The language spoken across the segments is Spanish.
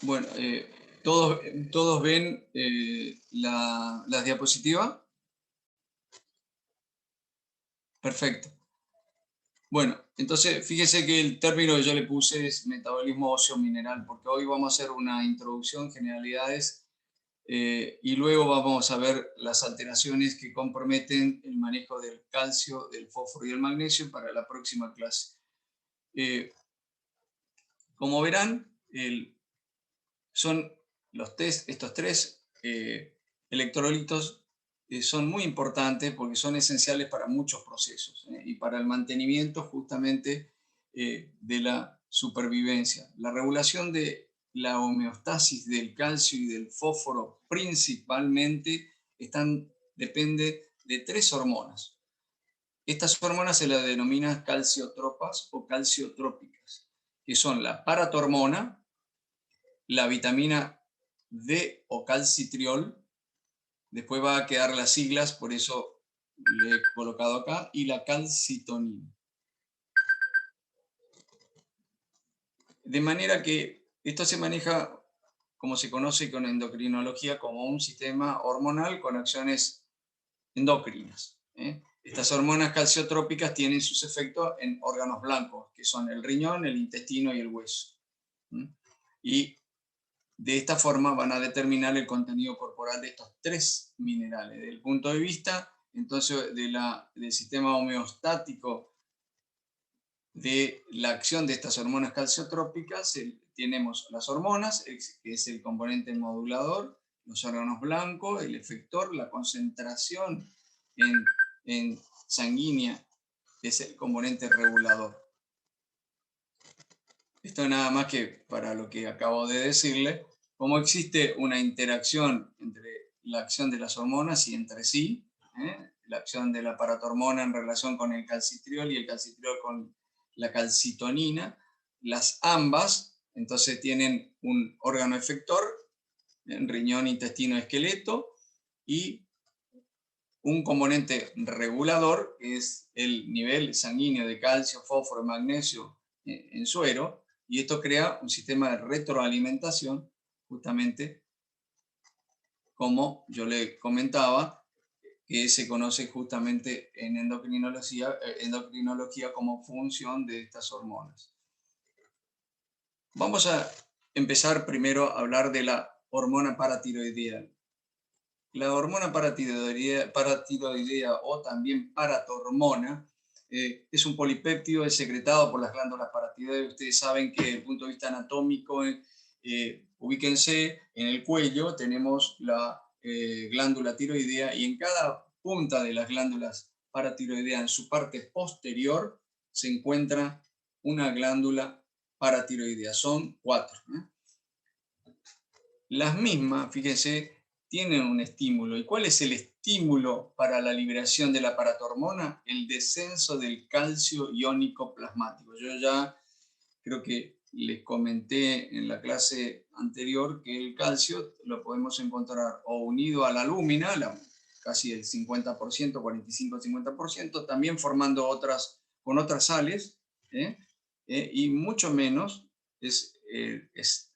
Bueno, ¿todos ven las diapositivas? Perfecto. Bueno, entonces fíjese que el término que yo le puse es metabolismo óseo mineral, porque hoy vamos a hacer una introducción, generalidades, y luego vamos a ver las alteraciones que comprometen el manejo del calcio, del fósforo y del magnesio para la próxima clase. Eh, Como verán, son estos tres electrolitos son muy importantes porque son esenciales para muchos procesos y para el mantenimiento justamente de la supervivencia. La regulación de la homeostasis del calcio y del fósforo principalmente depende de tres hormonas. Estas hormonas se las denomina calciotropas o calciotrópicas, que son la paratormona, la vitamina D o calcitriol, después va a quedar las siglas, por eso le he colocado acá, y la calcitonina. De manera que esto se maneja, como se conoce con endocrinología, como un sistema hormonal con acciones endocrinas. Estas hormonas calciotrópicas tienen sus efectos en órganos blancos, que son el riñón, el intestino y el hueso. Y de esta forma van a determinar el contenido corporal de estos tres minerales. Desde el punto de vista, entonces, del sistema homeostático de la acción de estas hormonas calciotrópicas, tenemos las hormonas, que es el componente modulador, los órganos blancos, el efector, la concentración en sanguínea, que es el componente regulador. Esto nada más que para lo que acabo de decirle, cómo existe una interacción entre la acción de las hormonas y entre sí, la acción de la paratormona en relación con el calcitriol y el calcitriol con la calcitonina, las ambas, entonces tienen un órgano efector, riñón, intestino, esqueleto, y un componente regulador, que es el nivel sanguíneo de calcio, fósforo y magnesio en suero, y esto crea un sistema de retroalimentación, justamente como yo le comentaba, que se conoce justamente en endocrinología como función de estas hormonas. Vamos a empezar primero a hablar de la hormona paratiroidea. La hormona paratiroidea o también paratormona es un polipéptido, es secretado por las glándulas paratiroideas. Ustedes saben que desde el punto de vista anatómico, ubíquense en el cuello, tenemos la glándula tiroidea y en cada punta de las glándulas paratiroideas, en su parte posterior, se encuentra una glándula paratiroidea. Son 4. Las mismas, fíjense, tienen un estímulo. ¿Y cuál es el estímulo para la liberación de la paratormona? El descenso del calcio iónico plasmático. Yo ya creo que les comenté en la clase anterior que el calcio lo podemos encontrar o unido a la alúmina, casi el 50%, 45-50%, también formando con otras sales, y mucho menos es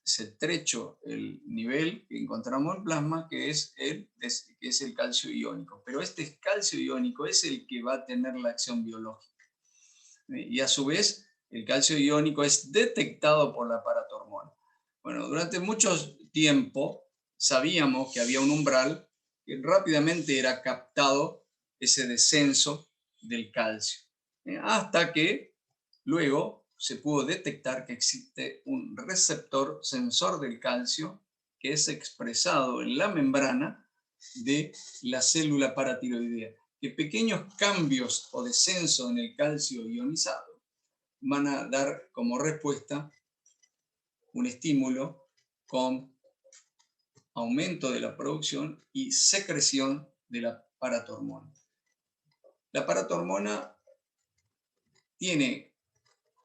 estrecho el nivel que encontramos en plasma, que es el calcio iónico. Pero este calcio iónico es el que va a tener la acción biológica. Y a su vez, el calcio iónico es detectado por la paratormona. Bueno, durante mucho tiempo sabíamos que había un umbral que rápidamente era captado ese descenso del calcio. Hasta que luego se pudo detectar que existe un receptor sensor del calcio que es expresado en la membrana de la célula paratiroidea, que pequeños cambios o descenso en el calcio ionizado van a dar como respuesta un estímulo con aumento de la producción y secreción de la paratormona. La paratormona tiene,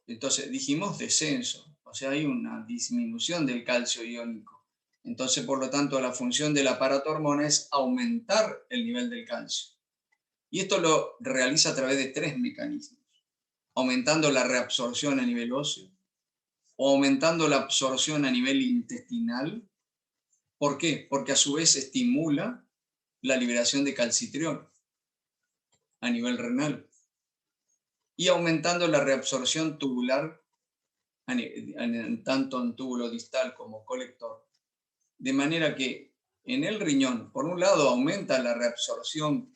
entonces dijimos descenso, o sea, hay una disminución del calcio iónico. Entonces, por lo tanto, la función de la paratormona es aumentar el nivel del calcio. Y esto lo realiza a través de tres mecanismos: aumentando la reabsorción a nivel óseo, o aumentando la absorción a nivel intestinal. ¿Por qué? Porque a su vez estimula la liberación de calcitriol a nivel renal y aumentando la reabsorción tubular tanto en túbulo distal como colector. De manera que en el riñón, por un lado, aumenta la reabsorción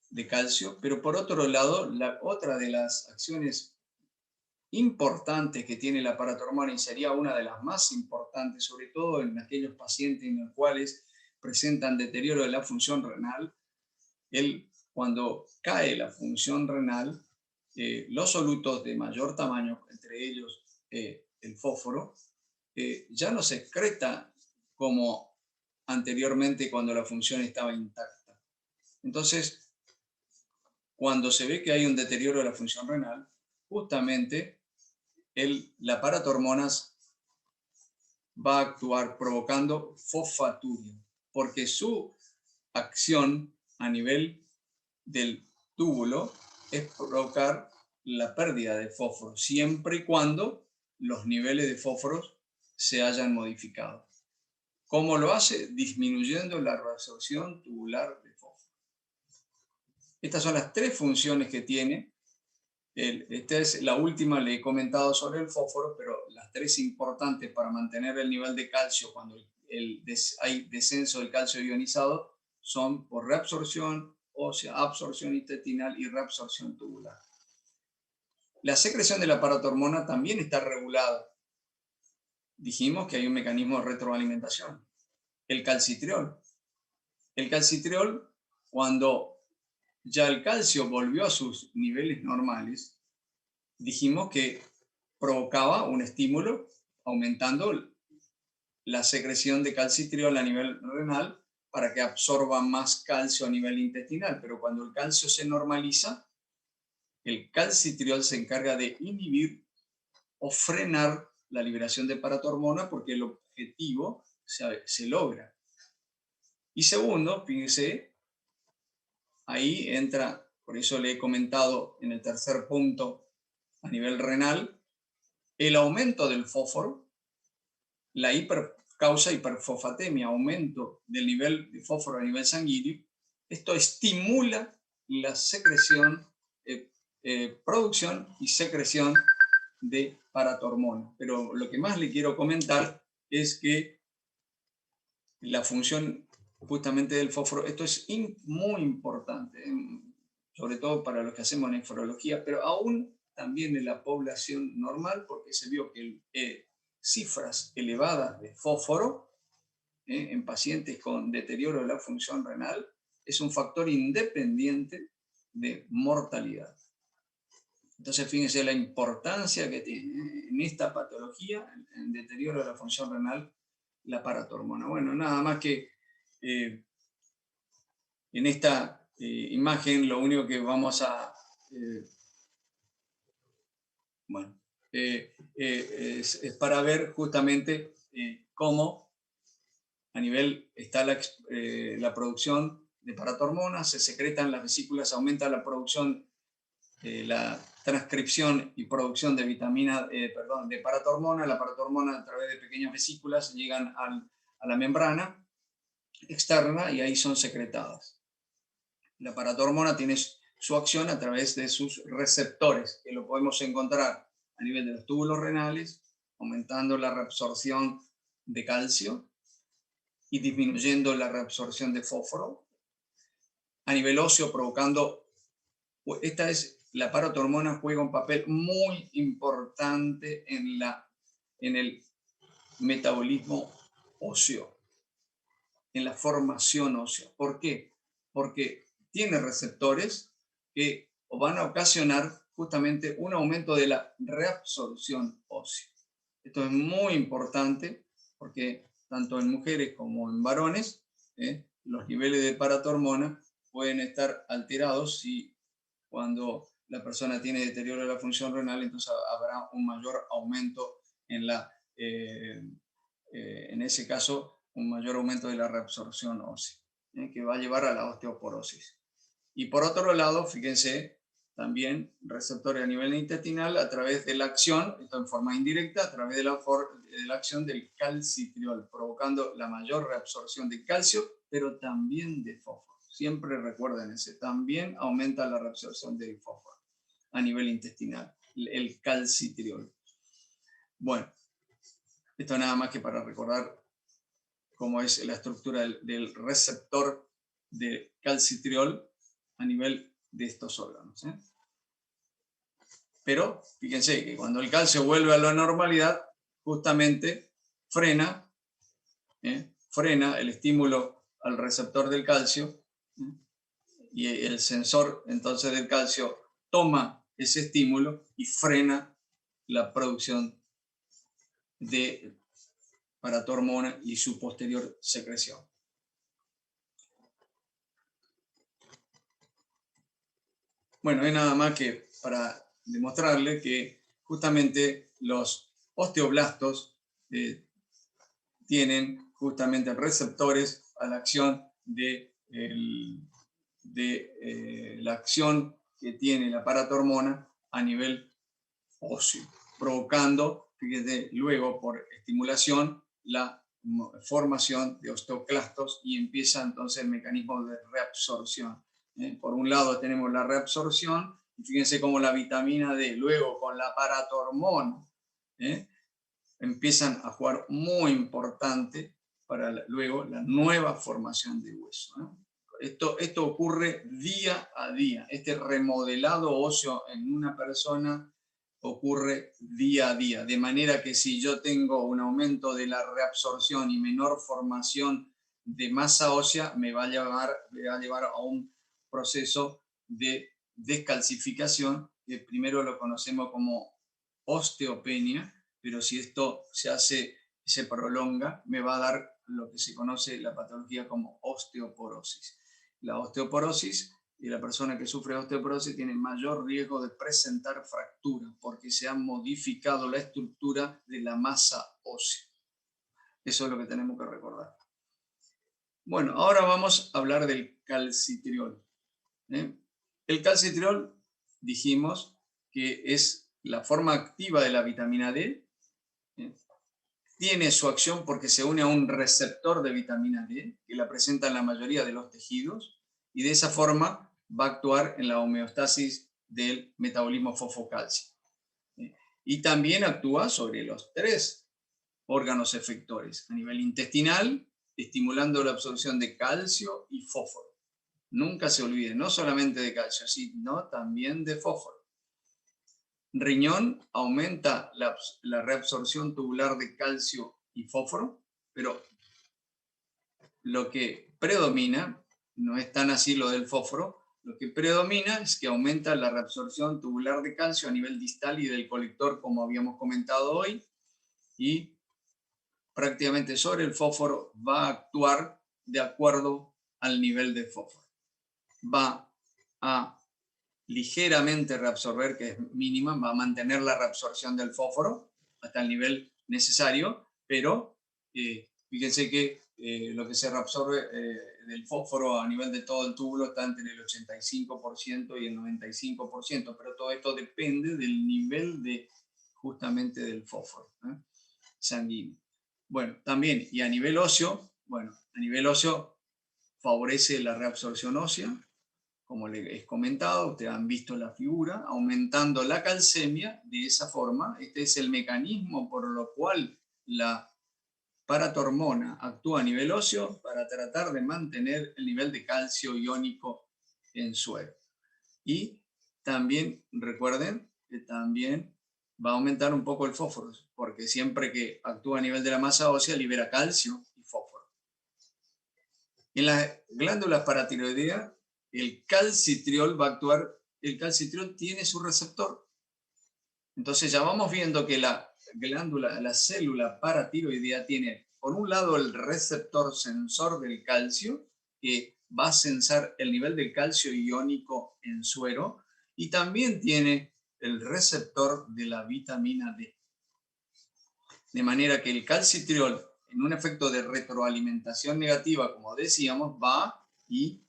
de calcio, pero por otro lado, otra de las acciones importantes que tiene la paratormona, y sería una de las más importantes, sobre todo en aquellos pacientes en los cuales presentan deterioro de la función renal, cuando cae la función renal, los solutos de mayor tamaño, entre ellos el fósforo, ya no se excreta como anteriormente cuando la función estaba intacta. Entonces, cuando se ve que hay un deterioro de la función renal, justamente la paratormonas va a actuar provocando fosfaturia, porque su acción a nivel del túbulo es provocar la pérdida de fósforo, siempre y cuando los niveles de fósforos se hayan modificado. ¿Cómo lo hace? Disminuyendo la reabsorción tubular de fósforo. Estas son las tres funciones que tiene. Esta es la última, le he comentado sobre el fósforo, pero las tres importantes para mantener el nivel de calcio cuando hay descenso del calcio ionizado son por reabsorción ósea, absorción intestinal y reabsorción tubular. La secreción de la paratormona también está regulada. Dijimos que hay un mecanismo de retroalimentación. El calcitriol. El calcitriol, cuando ya el calcio volvió a sus niveles normales, dijimos que provocaba un estímulo aumentando la secreción de calcitriol a nivel renal para que absorba más calcio a nivel intestinal. Pero cuando el calcio se normaliza, el calcitriol se encarga de inhibir o frenar la liberación de paratormona porque el objetivo se logra. Y segundo, fíjese, ahí entra, por eso le he comentado en el tercer punto a nivel renal, el aumento del fósforo, causa hiperfosfatemia, aumento del nivel de fósforo a nivel sanguíneo. Esto estimula la secreción, producción y secreción de paratormona. Pero lo que más le quiero comentar es que la función justamente del fósforo, esto es muy importante, sobre todo para los que hacemos nefrología, pero aún también en la población normal, porque se vio que cifras elevadas de fósforo en pacientes con deterioro de la función renal es un factor independiente de mortalidad. Entonces, fíjense la importancia que tiene en esta patología, en deterioro de la función renal, la paratormona. Bueno, nada más que en esta imagen lo único que vamos a... es para ver justamente cómo a nivel está la producción de paratormona, se secretan las vesículas, aumenta la producción, la transcripción y producción de de paratormona. La paratormona a través de pequeñas vesículas llegan a la membrana externa y ahí son secretadas. La paratormona tiene su acción a través de sus receptores, que lo podemos encontrar a nivel de los túbulos renales, aumentando la reabsorción de calcio y disminuyendo la reabsorción de fósforo. A nivel óseo, provocando... La paratormona juega un papel muy importante en el metabolismo óseo, en la formación ósea. ¿Por qué? Porque tiene receptores que van a ocasionar justamente un aumento de la reabsorción ósea. Esto es muy importante porque tanto en mujeres como en varones los niveles de paratormona pueden estar alterados si cuando la persona tiene deterioro de la función renal, entonces habrá un mayor aumento en ese caso, un mayor aumento de la reabsorción ósea, que va a llevar a la osteoporosis. Y por otro lado, fíjense también receptores a nivel intestinal a través de la acción, esto en forma indirecta, a través de la acción del calcitriol, provocando la mayor reabsorción de calcio, pero también de fósforo. Siempre recuerden ese, también aumenta la reabsorción del fósforo a nivel intestinal, el calcitriol. Bueno, esto nada más que para recordar cómo es la estructura del receptor de calcitriol a nivel de estos órganos. Pero fíjense que cuando el calcio vuelve a la normalidad, justamente frena el estímulo al receptor del calcio, y el sensor entonces del calcio toma ese estímulo y frena la producción de paratormona y su posterior secreción. Bueno, es nada más que para demostrarle que justamente los osteoblastos tienen justamente receptores a la acción de la acción que tiene la paratormona a nivel óseo, provocando, fíjense, luego por estimulación la formación de osteoclastos y empieza entonces el mecanismo de reabsorción. Por un lado tenemos la reabsorción, y fíjense cómo la vitamina D, luego con la paratormona, empiezan a jugar muy importante para luego la nueva formación de hueso, ¿no? Esto ocurre día a día. Este remodelado óseo en una persona ocurre día a día. De manera que si yo tengo un aumento de la reabsorción y menor formación de masa ósea, me va a llevar a un proceso de descalcificación, que primero lo conocemos como osteopenia, pero si esto se prolonga, me va a dar lo que se conoce la patología como osteoporosis. La osteoporosis y la persona que sufre osteoporosis tiene mayor riesgo de presentar fracturas porque se ha modificado la estructura de la masa ósea. Eso es lo que tenemos que recordar. Bueno, ahora vamos a hablar del calcitriol. El calcitriol, dijimos que es la forma activa de la vitamina D. Tiene su acción porque se une a un receptor de vitamina D, que la presenta en la mayoría de los tejidos, y de esa forma va a actuar en la homeostasis del metabolismo fosfocálcico. Y también actúa sobre los 3 órganos efectores, a nivel intestinal, estimulando la absorción de calcio y fósforo. Nunca se olvide, no solamente de calcio, sino también de fósforo. Riñón aumenta la reabsorción tubular de calcio y fósforo, pero lo que predomina, no es tan así lo del fósforo, lo que predomina es que aumenta la reabsorción tubular de calcio a nivel distal y del colector, como habíamos comentado hoy, y prácticamente sobre el fósforo va a actuar de acuerdo al nivel de fósforo. Va a ligeramente reabsorber, que es mínima, va a mantener la reabsorción del fósforo hasta el nivel necesario, pero fíjense que lo que se reabsorbe del fósforo a nivel de todo el túbulo está entre el 85% y el 95%, pero todo esto depende del nivel justamente del fósforo sanguíneo. Bueno, también, y a nivel óseo, favorece la reabsorción ósea, como les he comentado, ustedes han visto la figura, aumentando la calcemia de esa forma. Este es el mecanismo por lo cual la paratormona actúa a nivel óseo para tratar de mantener el nivel de calcio iónico en suero. Y también, recuerden, que también va a aumentar un poco el fósforo, porque siempre que actúa a nivel de la masa ósea libera calcio y fósforo. En las glándulas paratiroideas, el calcitriol va a actuar, el calcitriol tiene su receptor. Entonces ya vamos viendo que la célula paratiroidea tiene, por un lado, el receptor sensor del calcio, que va a censar el nivel de calcio iónico en suero, y también tiene el receptor de la vitamina D. De manera que el calcitriol, en un efecto de retroalimentación negativa, como decíamos, va y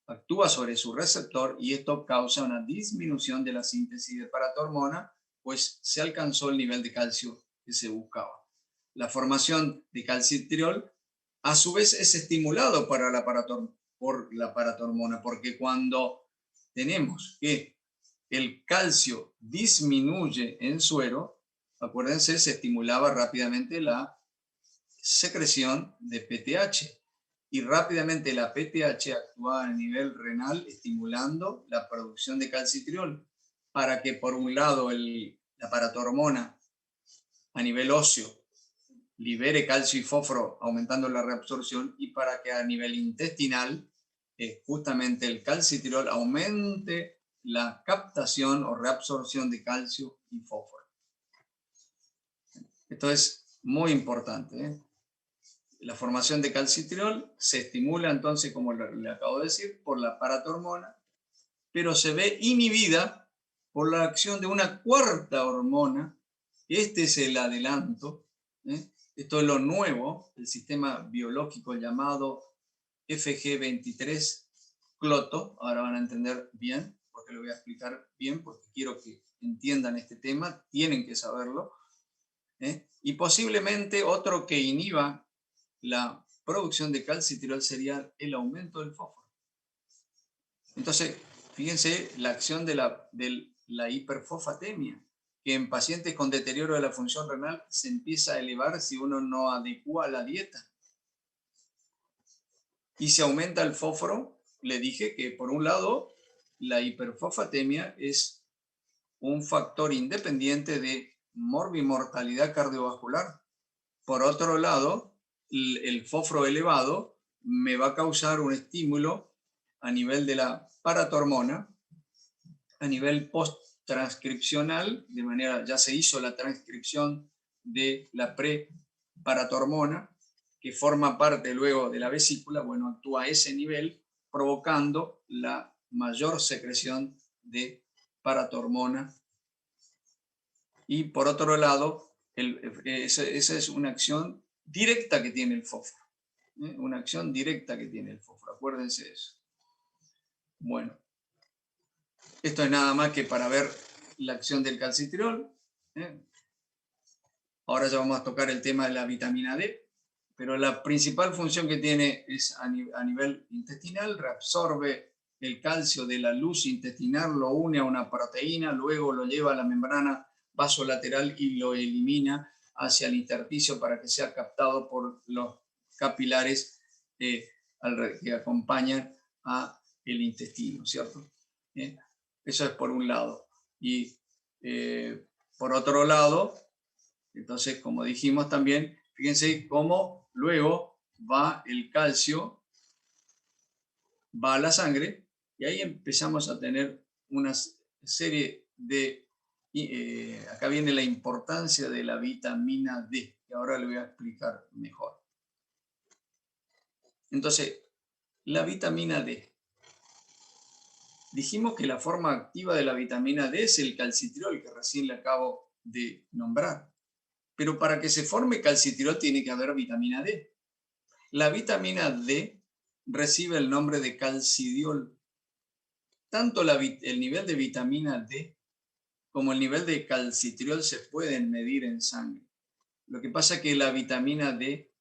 actúa sobre su receptor y esto causa una disminución de la síntesis de paratormona, pues se alcanzó el nivel de calcio que se buscaba. La formación de calcitriol a su vez es estimulado por la paratormona, porque cuando tenemos que el calcio disminuye en suero, acuérdense, se estimulaba rápidamente la secreción de PTH y rápidamente la PTH actúa a nivel renal estimulando la producción de calcitriol para que por un lado la paratormona a nivel óseo libere calcio y fósforo aumentando la reabsorción y para que a nivel intestinal justamente el calcitriol aumente la captación o reabsorción de calcio y fósforo. Esto es muy importante, ¿eh? La formación de calcitriol se estimula entonces, como le acabo de decir, por la paratormona, pero se ve inhibida por la acción de una cuarta hormona. Este es el adelanto, ¿eh? Esto es lo nuevo, el sistema biológico llamado FG23 cloto. Ahora van a entender bien, porque lo voy a explicar bien, porque quiero que entiendan este tema, tienen que saberlo, ¿eh? Y posiblemente otro que inhiba la producción de calcitriol sería el aumento del fósforo. Entonces, fíjense la acción de la hiperfosfatemia, que en pacientes con deterioro de la función renal se empieza a elevar si uno no adecua la dieta. Y se aumenta el fósforo. Le dije que por un lado la hiperfosfatemia es un factor independiente de morbimortalidad cardiovascular. Por otro lado, el fósforo elevado me va a causar un estímulo a nivel de la paratormona, a nivel post-transcripcional, de manera, ya se hizo la transcripción de la preparatormona, que forma parte luego de la vesícula, bueno, actúa a ese nivel, provocando la mayor secreción de paratormona. Y por otro lado, esa es una acción directa que tiene el fósforo. Una acción directa que tiene el fósforo, acuérdense de eso. Bueno, esto es nada más que para ver la acción del calcitriol. Ahora ya vamos a tocar el tema de la vitamina D, pero la principal función que tiene es a nivel intestinal, reabsorbe el calcio de la luz intestinal, lo une a una proteína, luego lo lleva a la membrana vasolateral y lo elimina hacia el intersticio para que sea captado por los capilares que acompañan a el intestino, ¿cierto? Eso es por un lado. Y por otro lado, entonces, como dijimos también, fíjense cómo luego va el calcio, va a la sangre, y ahí empezamos a tener una serie de... acá viene la importancia de la vitamina D, que ahora le voy a explicar mejor. Entonces, la vitamina D. Dijimos que la forma activa de la vitamina D es el calcitriol, que recién le acabo de nombrar. Pero para que se forme calcitriol tiene que haber vitamina D. La vitamina D recibe el nombre de calcidiol. Tanto el nivel de vitamina D como el nivel de calcitriol se pueden medir en sangre. Lo que pasa es que la vitamina D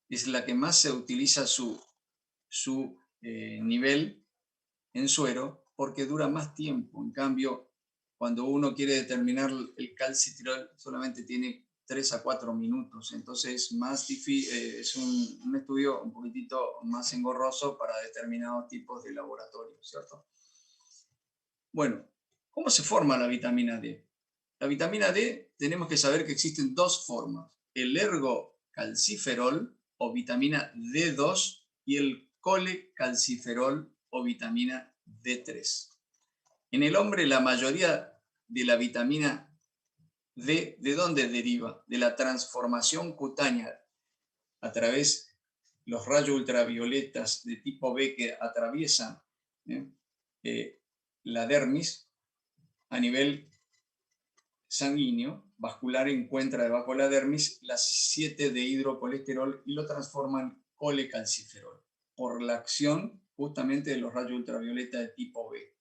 es la que más se utiliza su nivel en suero porque dura más tiempo. En cambio, cuando uno quiere determinar el calcitriol, solamente tiene 3 a 4 minutos. Entonces, más difícil, es un estudio un poquitito más engorroso para determinados tipos de laboratorio, ¿cierto? Bueno, ¿cómo se forma la vitamina D? La vitamina D tenemos que saber que existen dos formas: el ergocalciferol o vitamina D2 y el colecalciferol o vitamina D3. En el hombre la mayoría de la vitamina D, ¿de dónde deriva? De la transformación cutánea a través de los rayos ultravioletas de tipo B que atraviesan la dermis a nivel sanguíneo, vascular, encuentra debajo de la dermis las 7 de hidrocolesterol y lo transforma en colecalciferol por la acción justamente de los rayos ultravioleta de tipo B.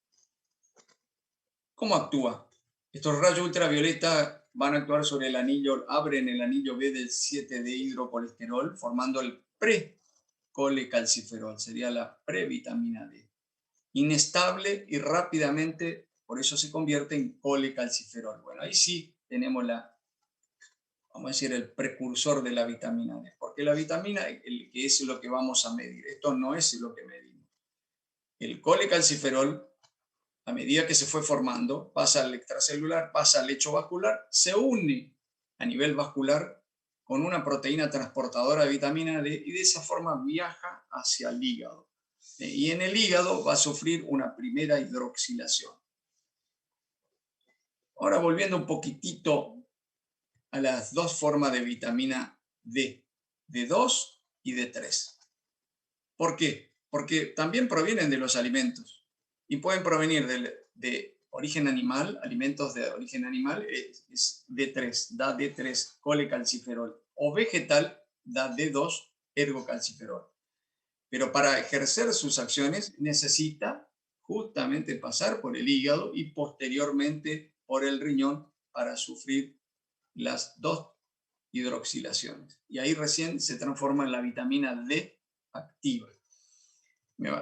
¿Cómo actúa? Estos rayos ultravioleta van a actuar sobre el anillo, abren el anillo B del 7D hidrocolesterol, formando el precolecalciferol, sería la previtamina D. Inestable y rápidamente, por eso se convierte en colecalciferol. Bueno, ahí sí tenemos vamos a decir, el precursor de la vitamina D, porque la vitamina, que es lo que vamos a medir, esto no es lo que medimos. El colecalciferol, a medida que se fue formando, pasa al extracelular, pasa al lecho vascular, se une a nivel vascular con una proteína transportadora de vitamina D y de esa forma viaja hacia el hígado. Y en el hígado va a sufrir una primera hidroxilación. Ahora volviendo un poquitito a las dos formas de vitamina D, D2 y D3. ¿Por qué? Porque también provienen de los alimentos y pueden provenir de origen animal, alimentos de origen animal, es D3, da D3, colecalciferol, o vegetal, da D2, ergocalciferol. Pero para ejercer sus acciones necesita justamente pasar por el hígado y posteriormente por el riñón para sufrir las dos hidroxilaciones. Y ahí recién se transforma en la vitamina D activa.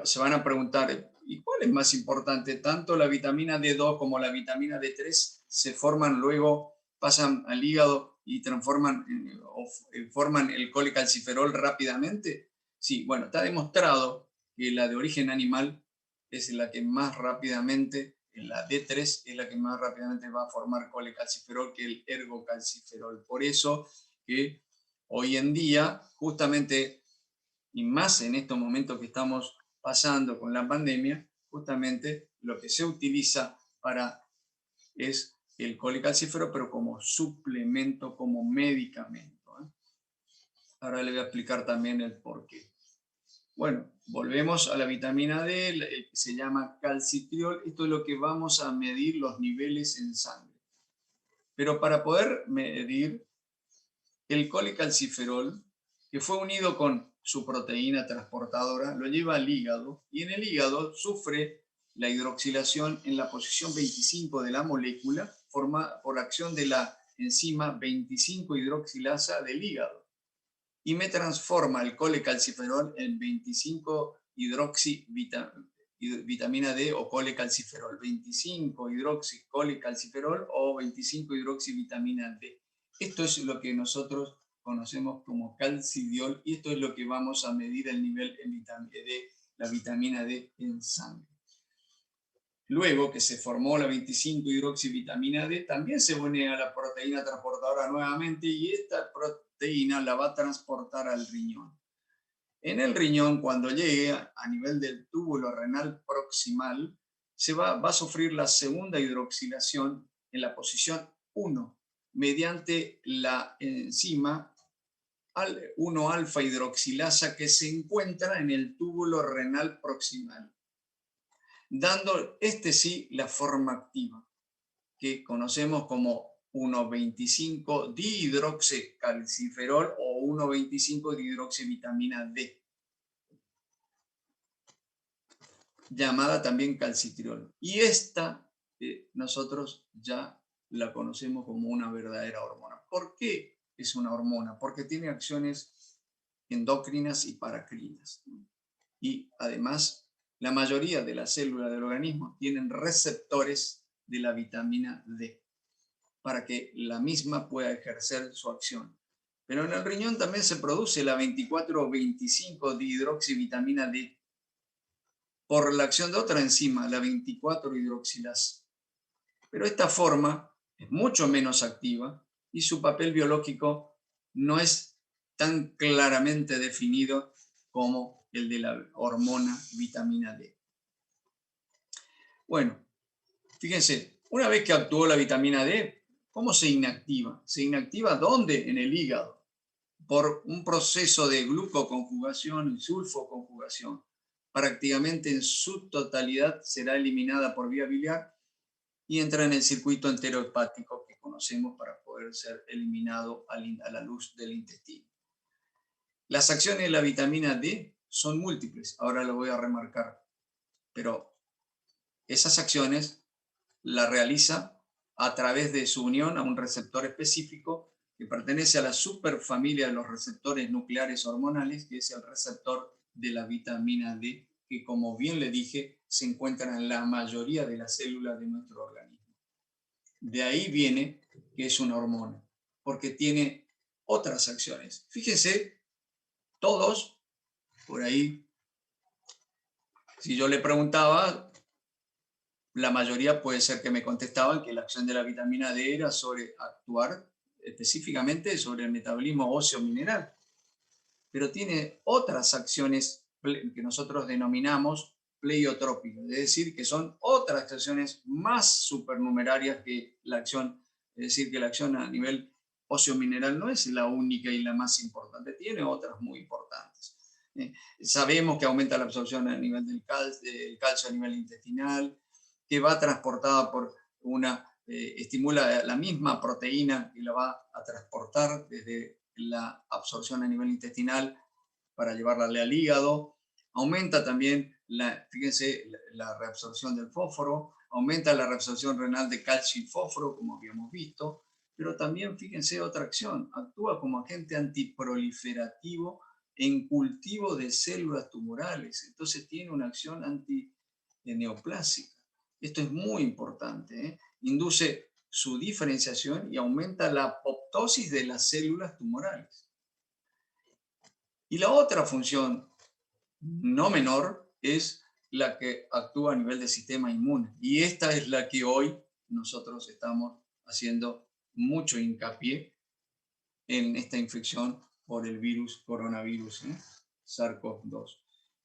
Se van a preguntar, ¿y cuál es más importante? Tanto la vitamina D2 como la vitamina D3 se forman luego, pasan al hígado y transforman o forman el colecalciferol rápidamente. Sí, bueno, está demostrado que la de origen animal es la que más rápidamente, la D3 es la que más rápidamente va a formar colecalciferol que el ergocalciferol. Por eso que hoy en día, justamente, y más en estos momentos que estamos pasando con la pandemia, justamente lo que se utiliza es el colecalcífero, pero como suplemento, como medicamento. Ahora le voy a explicar también el por qué. Bueno, volvemos a la vitamina D, que se llama calcitriol. Esto es lo que vamos a medir los niveles en sangre. Pero para poder medir el colecalciferol, que fue unido con su proteína transportadora, lo lleva al hígado y en el hígado sufre la hidroxilación en la posición 25 de la molécula por acción de la enzima 25 hidroxilasa del hígado y me transforma el colecalciferol en 25 hidroxivitamina D o colecalciferol, 25 hidroxicolecalciferol o 25 hidroxivitamina D. Esto es lo que nosotros conocemos como calcidiol y esto es lo que vamos a medir el nivel de la vitamina D en sangre. Luego que se formó la 25 hidroxivitamina D, también se une a la proteína transportadora nuevamente y esta proteína la va a transportar al riñón. En el riñón, cuando llegue a nivel del túbulo renal proximal, va a sufrir la segunda hidroxilación en la posición 1 mediante la enzima 1-alfa hidroxilasa que se encuentra en el túbulo renal proximal, dando sí la forma activa, que conocemos como 1,25 dihidroxicalciferol o 1,25 dihidroxivitamina D, llamada también calcitriol. Y esta nosotros ya la conocemos como una verdadera hormona. ¿Por qué es una hormona? Porque tiene acciones endocrinas y paracrinas. Y además, la mayoría de las células del organismo tienen receptores de la vitamina D para que la misma pueda ejercer su acción. Pero en el riñón también se produce la 24-25 dihidroxivitamina D por la acción de otra enzima, la 24 hidroxilasa. Pero esta forma es mucho menos activa y su papel biológico no es tan claramente definido como el de la hormona vitamina D. Bueno, fíjense, una vez que actuó la vitamina D, ¿cómo se inactiva? ¿Se inactiva dónde? En el hígado, por un proceso de glucoconjugación y sulfoconjugación. Prácticamente en su totalidad será eliminada por vía biliar y entra en el circuito enterohepático que conocemos para poder ser eliminado a la luz del intestino. Las acciones de la vitamina D son múltiples, ahora lo voy a remarcar, pero esas acciones las realiza a través de su unión a un receptor específico que pertenece a la superfamilia de los receptores nucleares hormonales, que es el receptor de la vitamina D, que como bien le dije, se encuentra en la mayoría de las células de nuestro organismo. De ahí viene que es una hormona, porque tiene otras acciones. Fíjense, todos, por ahí, si yo le preguntaba, la mayoría puede ser que me contestaban que la acción de la vitamina D era sobre actuar específicamente sobre el metabolismo óseo mineral, pero tiene otras acciones que nosotros denominamos pleiotrópicas, es decir, que son otras acciones más supernumerarias que la acción, es decir, que la acción a nivel óseo mineral no es la única y la más importante, tiene otras muy importantes. Sabemos que aumenta la absorción a nivel del calcio a nivel intestinal, que va transportada por una, estimula la misma proteína y la va a transportar desde la absorción a nivel intestinal para llevarla al hígado. Aumenta también, fíjense, la reabsorción del fósforo, aumenta la reabsorción renal de calcio y fósforo, como habíamos visto, pero también, fíjense, otra acción, actúa como agente antiproliferativo en cultivo de células tumorales, entonces tiene una acción antineoplásica. Esto es muy importante, ¿eh? Induce su diferenciación y aumenta la apoptosis de las células tumorales. Y la otra función no menor es la que actúa a nivel del sistema inmune. Y esta es la que hoy nosotros estamos haciendo mucho hincapié en esta infección por el virus coronavirus, SARS-CoV-2.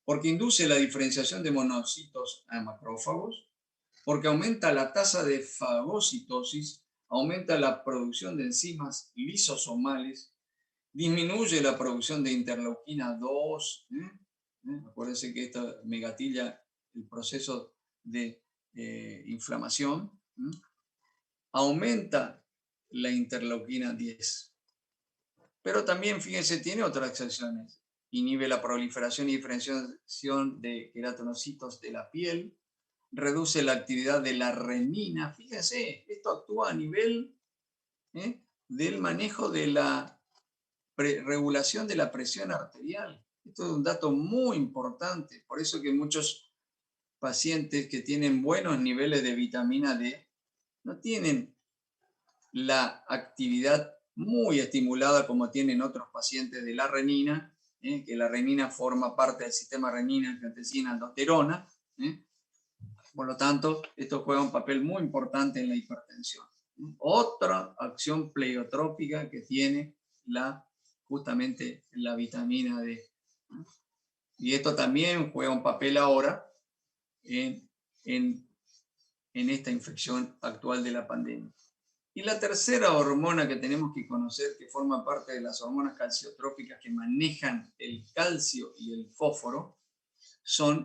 Porque induce la diferenciación de monocitos a macrófagos, porque aumenta la tasa de fagocitosis, aumenta la producción de enzimas lisosomales, disminuye la producción de interleuquina 2. Acuérdense que esto me gatilla el proceso de inflamación. Aumenta la interleuquina 10. Pero también, fíjense, tiene otras acciones. Inhibe la proliferación y diferenciación de queratinocitos de la piel, reduce la actividad de la renina. Fíjense, esto actúa a nivel del manejo de la regulación de la presión arterial. Esto es un dato muy importante. Por eso que muchos pacientes que tienen buenos niveles de vitamina D no tienen la actividad muy estimulada como tienen otros pacientes de la renina, que la renina forma parte del sistema renina, angiotensina, aldosterona. Por lo tanto, esto juega un papel muy importante en la hipertensión. Otra acción pleiotrópica que tiene justamente la vitamina D. Y esto también juega un papel ahora en esta infección actual de la pandemia. Y la tercera hormona que tenemos que conocer, que forma parte de las hormonas calciotrópicas que manejan el calcio y el fósforo,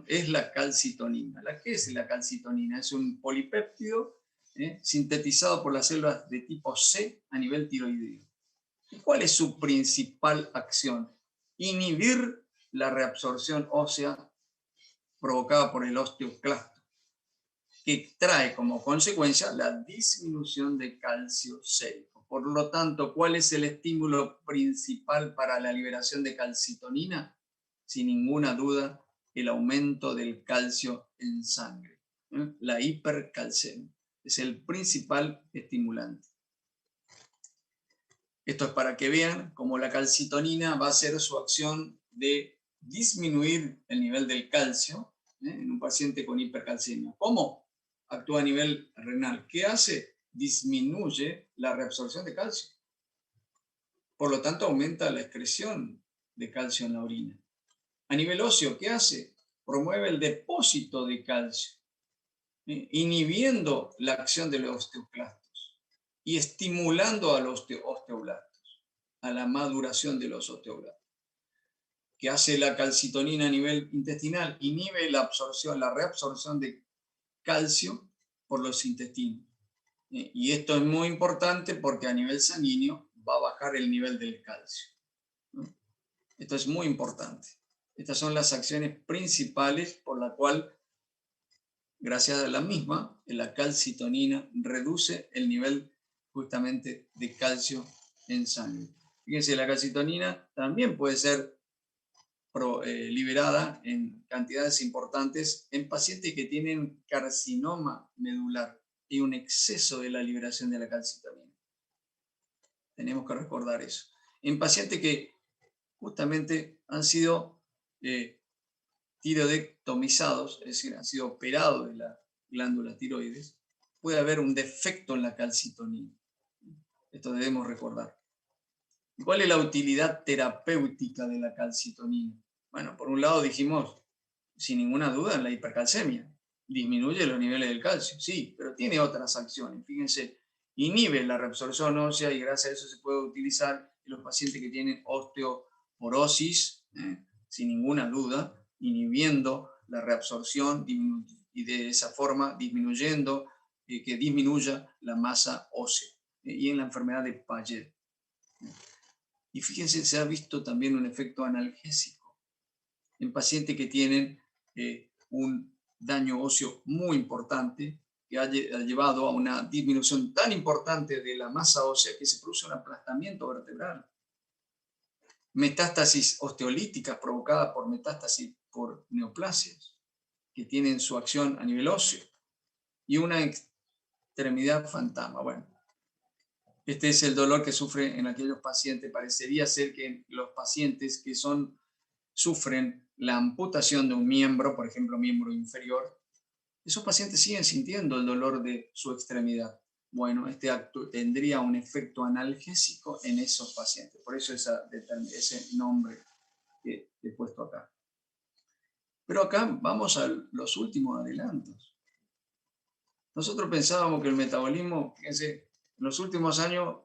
es la calcitonina. ¿Qué es la calcitonina? Es un polipéptido sintetizado por las células de tipo C a nivel tiroideo. ¿Y cuál es su principal acción? Inhibir la reabsorción ósea provocada por el osteoclasto, que trae como consecuencia la disminución de calcio sérico. Por lo tanto, ¿cuál es el estímulo principal para la liberación de calcitonina? Sin ninguna duda, el aumento del calcio en sangre. La hipercalcemia es el principal estimulante. Esto es para que vean cómo la calcitonina va a hacer su acción de disminuir el nivel del calcio en un paciente con hipercalcemia. ¿Cómo? Actúa a nivel renal. ¿Qué hace? Disminuye la reabsorción de calcio. Por lo tanto, aumenta la excreción de calcio en la orina. A nivel óseo, ¿qué hace? Promueve el depósito de calcio, inhibiendo la acción de los osteoclastos y estimulando a los osteoblastos, a la maduración de los osteoblastos. ¿Qué hace la calcitonina a nivel intestinal? Inhibe la reabsorción de calcio por los intestinos. Y esto es muy importante porque a nivel sanguíneo va a bajar el nivel del calcio. Esto es muy importante. Estas son las acciones principales por la cual, gracias a la misma, la calcitonina reduce el nivel justamente de calcio en sangre. Fíjense, la calcitonina también puede ser liberada en cantidades importantes en pacientes que tienen carcinoma medular y un exceso de la liberación de la calcitonina. Tenemos que recordar eso. En pacientes que justamente han sido tiroidectomizados, es decir, han sido operados de la glándula tiroides, puede haber un defecto en la calcitonina. Esto debemos recordar. ¿Cuál es la utilidad terapéutica de la calcitonina? Bueno, por un lado dijimos, sin ninguna duda, en la hipercalcemia. Disminuye los niveles del calcio, sí, pero tiene otras acciones. Fíjense, inhibe la reabsorción ósea y gracias a eso se puede utilizar en los pacientes que tienen osteoporosis, sin ninguna duda, inhibiendo la reabsorción y de esa forma disminuyendo, que disminuya la masa ósea. Y en la enfermedad de Paget. Y fíjense, se ha visto también un efecto analgésico en pacientes que tienen un daño óseo muy importante, que ha llevado a una disminución tan importante de la masa ósea que se produce un aplastamiento vertebral. Metástasis osteolíticas provocadas por metástasis por neoplasias, que tienen su acción a nivel óseo, y una extremidad fantasma. Bueno, este es el dolor que sufre en aquellos pacientes. Parecería ser que los pacientes que sufren la amputación de un miembro, por ejemplo, miembro inferior, esos pacientes siguen sintiendo el dolor de su extremidad. Bueno, este acto tendría un efecto analgésico en esos pacientes. Por eso ese nombre que he puesto acá. Pero acá vamos a los últimos adelantos. Nosotros pensábamos que el metabolismo, fíjense, en los últimos años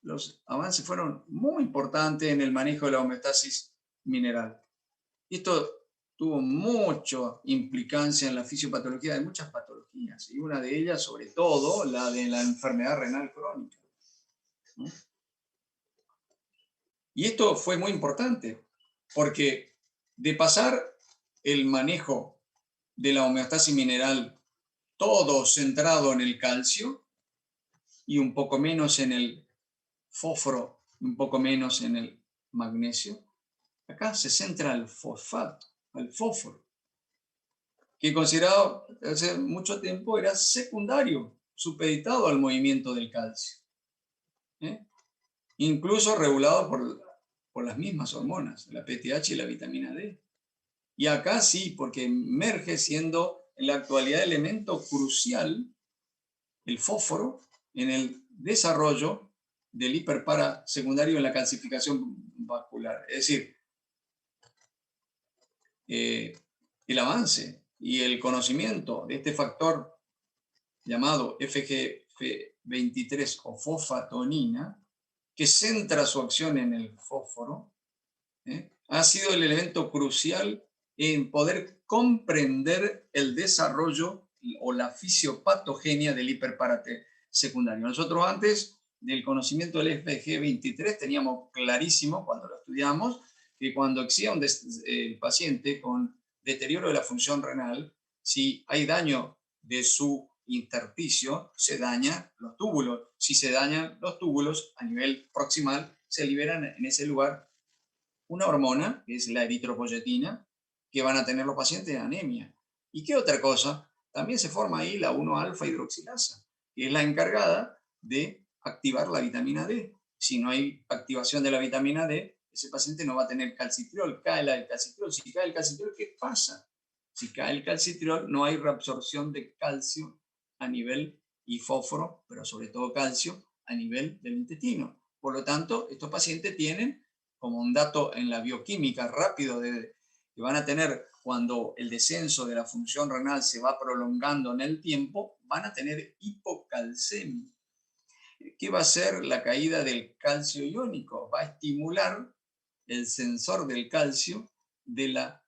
los avances fueron muy importantes en el manejo de la homeostasis mineral. Y esto tuvo mucha implicancia en la fisiopatología de muchas patologías, y una de ellas, sobre todo, la de la enfermedad renal crónica. ¿No? Y esto fue muy importante, porque de pasar el manejo de la homeostasis mineral todo centrado en el calcio y un poco menos en el fósforo, un poco menos en el magnesio, acá se centra el fosfato, el fósforo, que considerado hace mucho tiempo era secundario, supeditado al movimiento del calcio, incluso regulado por las mismas hormonas, la PTH y la vitamina D. Y acá sí, porque emerge siendo en la actualidad elemento crucial el fósforo en el desarrollo del hiperpara secundario en la calcificación vascular. Es decir, el avance y el conocimiento de este factor llamado FGF23 o fosfatonina, que centra su acción en el fósforo, ha sido el elemento crucial en poder comprender el desarrollo o la fisiopatogenia del hiperpárate secundario. Nosotros antes del conocimiento del FG23 teníamos clarísimo cuando lo estudiamos que cuando existía un paciente con deterioro de la función renal, si hay daño de su intersticio, se dañan los túbulos. Si se dañan los túbulos a nivel proximal, se liberan en ese lugar una hormona, que es la eritropoyetina, que van a tener los pacientes de anemia. ¿Y qué otra cosa? También se forma ahí la 1-alfa hidroxilasa, que es la encargada de activar la vitamina D. Si no hay activación de la vitamina D, ese paciente no va a tener calcitriol. Cae el calcitriol. Si cae el calcitriol, ¿qué pasa? Si cae el calcitriol, no hay reabsorción de calcio a nivel y fósforo, pero sobre todo calcio a nivel del intestino. Por lo tanto, estos pacientes tienen, como un dato en la bioquímica rápido que van a tener cuando el descenso de la función renal se va prolongando en el tiempo, van a tener hipocalcemia. ¿Qué va a hacer la caída del calcio iónico? Va a estimular el sensor del calcio de la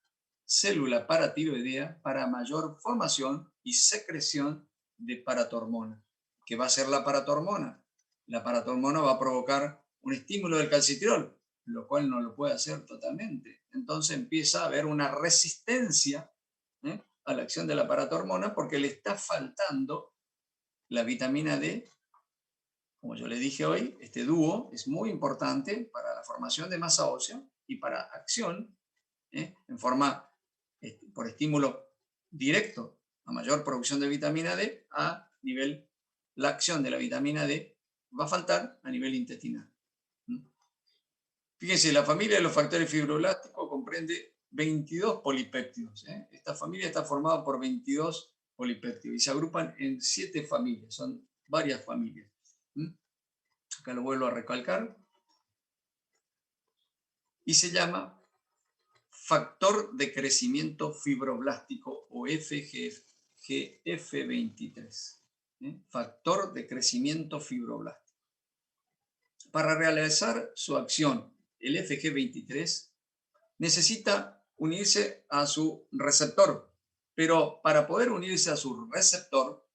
célula paratiroidea para mayor formación y secreción de paratormona. ¿Qué va a hacer la paratormona? La paratormona va a provocar un estímulo del calcitriol, lo cual no lo puede hacer totalmente. Entonces empieza a haber una resistencia a la acción de la paratormona porque le está faltando la vitamina D. Como yo le dije hoy, este dúo es muy importante para la formación de masa ósea y para acción en forma por estímulo directo a mayor producción de vitamina D a nivel, la acción de la vitamina D va a faltar a nivel intestinal. Fíjense, la familia de los factores fibroblásticos comprende 22 polipéptidos. Esta familia está formada por 22 polipéptidos y se agrupan en 7 familias, son varias familias. Acá lo vuelvo a recalcar. Y se llama factor de crecimiento fibroblástico o FGF23. Factor de crecimiento fibroblástico. Para realizar su acción, el FG23 necesita unirse a su receptor, pero para poder unirse a su receptor,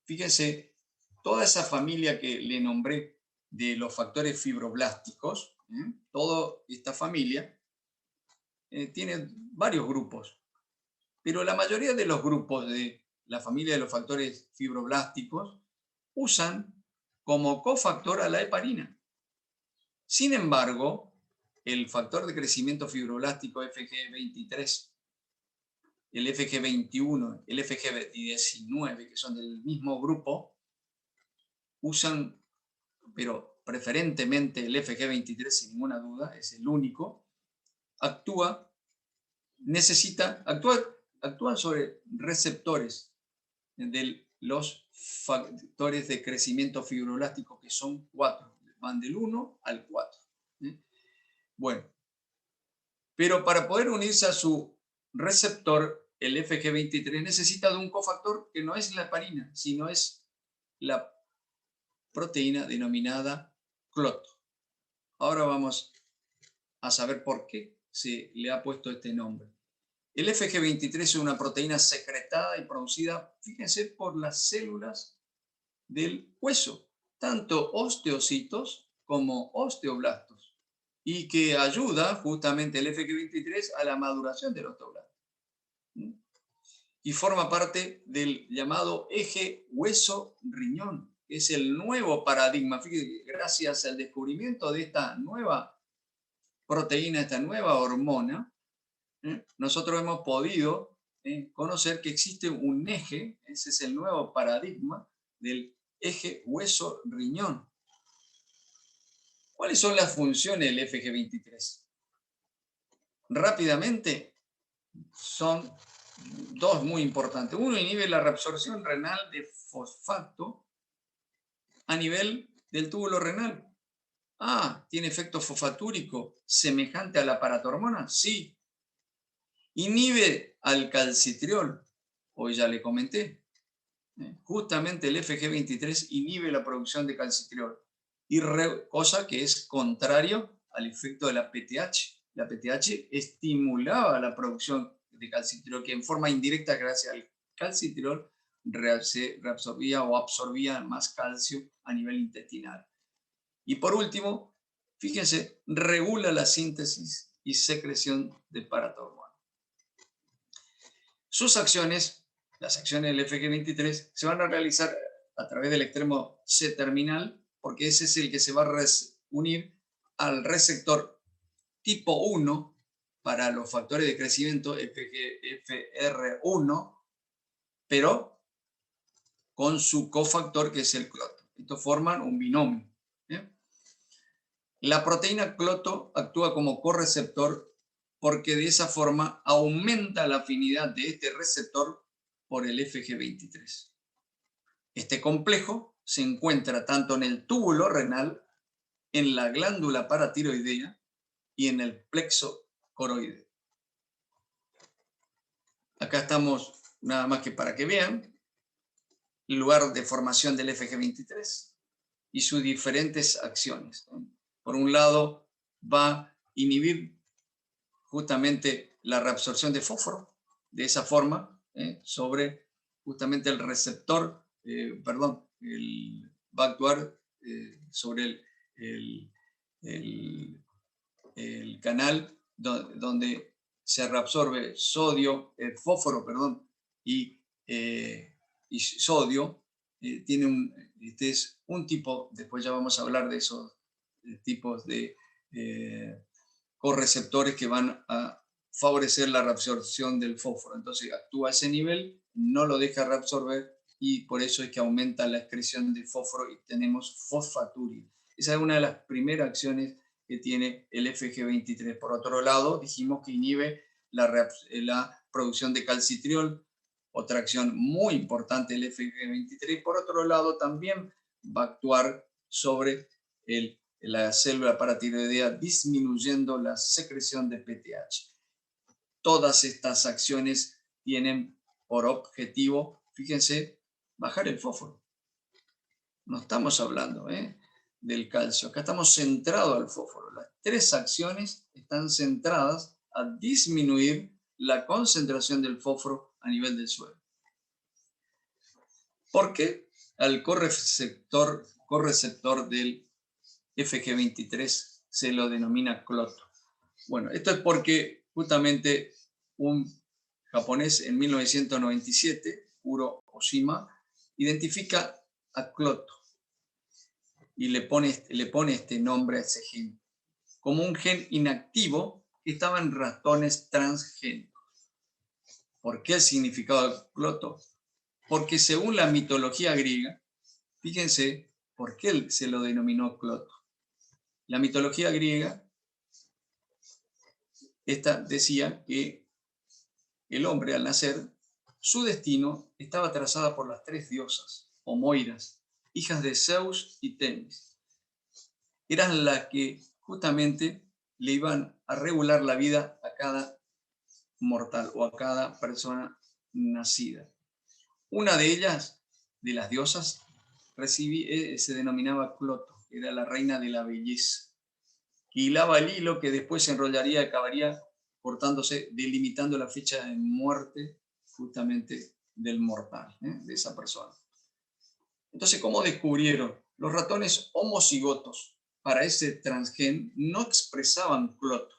fíjense, toda esa familia que le nombré de los factores fibroblásticos, toda esta familia tiene varios grupos, pero la mayoría de los grupos de la familia de los factores fibroblásticos usan como cofactor a la heparina. Sin embargo, el factor de crecimiento fibroblástico FG23, el FG21, el FG19, que son del mismo grupo, usan, pero preferentemente el FG23 sin ninguna duda, es el único, actúan sobre receptores de los factores de crecimiento fibroblástico, que son 4, van del 1 al 4. Bueno, pero para poder unirse a su receptor, el FG23 necesita de un cofactor que no es la heparina, sino es la proteína denominada cloto. Ahora vamos a saber por qué se le ha puesto este nombre. El FG23 es una proteína secretada y producida, fíjense, por las células del hueso, tanto osteocitos como osteoblastos, y que ayuda justamente el FG23 a la maduración del osteoblasto. Y forma parte del llamado eje hueso-riñón, que es el nuevo paradigma. Fíjense, gracias al descubrimiento de esta nueva proteína, esta nueva hormona, nosotros hemos podido conocer que existe un eje, ese es el nuevo paradigma del eje hueso-riñón. ¿Cuáles son las funciones del FG23? Rápidamente, son dos muy importantes. Uno, inhibe la reabsorción renal de fosfato a nivel del túbulo renal. ¿Tiene efecto fosfatúrico semejante a la paratormona? Sí. Inhibe al calcitriol, hoy ya le comenté. Justamente el FG23 inhibe la producción de calcitriol, cosa que es contrario al efecto de la PTH. La PTH estimulaba la producción de calcitriol, que en forma indirecta, gracias al calcitriol, se reabsorbía o absorbía más calcio a nivel intestinal. Y por último, fíjense, regula la síntesis y secreción de paratormona. Sus acciones, las acciones del FG23, se van a realizar a través del extremo C-terminal, porque ese es el que se va a unir al receptor tipo 1 para los factores de crecimiento FGFR1, pero con su cofactor, que es el cloto. Estos forman un binomio. La proteína cloto actúa como correceptor porque de esa forma aumenta la afinidad de este receptor por el FG23. Este complejo se encuentra tanto en el túbulo renal, en la glándula paratiroidea y en el plexo coroideo. Acá estamos, nada más que para que vean, el lugar de formación del FG23 y sus diferentes acciones. Por un lado, va a inhibir justamente la reabsorción de fósforo, de esa forma, sobre justamente el receptor, va a actuar sobre el el canal donde se reabsorbe sodio, fósforo, perdón, y sodio. Este es un tipo, después ya vamos a hablar de esos tipos de correceptores que van a favorecer la reabsorción del fósforo. Entonces actúa a ese nivel, no lo deja reabsorber y por eso es que aumenta la excreción de fósforo y tenemos fosfaturia. Esa es una de las primeras acciones que tiene el FG23. Por otro lado, dijimos que inhibe la producción de calcitriol, otra acción muy importante del FG23. Por otro lado, también va a actuar sobre la célula paratiroidea, disminuyendo la secreción de PTH. Todas estas acciones tienen por objetivo, fíjense, bajar el fósforo. No estamos hablando del calcio, acá estamos centrados al fósforo. Las tres acciones están centradas a disminuir la concentración del fósforo a nivel del suelo. ¿Por qué? Al correceptor del FG23 se lo denomina cloto. Bueno, esto es porque justamente un japonés en 1997, Kuro Oshima, identifica a cloto y le pone este nombre a ese gen, como un gen inactivo que estaba en ratones transgénicos. ¿Por qué el significado de cloto? Porque según la mitología griega, fíjense por qué se lo denominó cloto. La mitología griega decía que el hombre al nacer, su destino estaba trazada por las tres diosas, o moiras, hijas de Zeus y Temis. Eran las que justamente le iban a regular la vida a cada mortal o a cada persona nacida. Una de ellas, de las diosas, se denominaba Cloto, era la reina de la belleza, que hilaba el hilo que después se enrollaría y acabaría cortándose, delimitando la fecha de muerte justamente del mortal, de esa persona. Entonces, ¿cómo descubrieron? Los ratones homocigotos para ese transgen no expresaban cloto,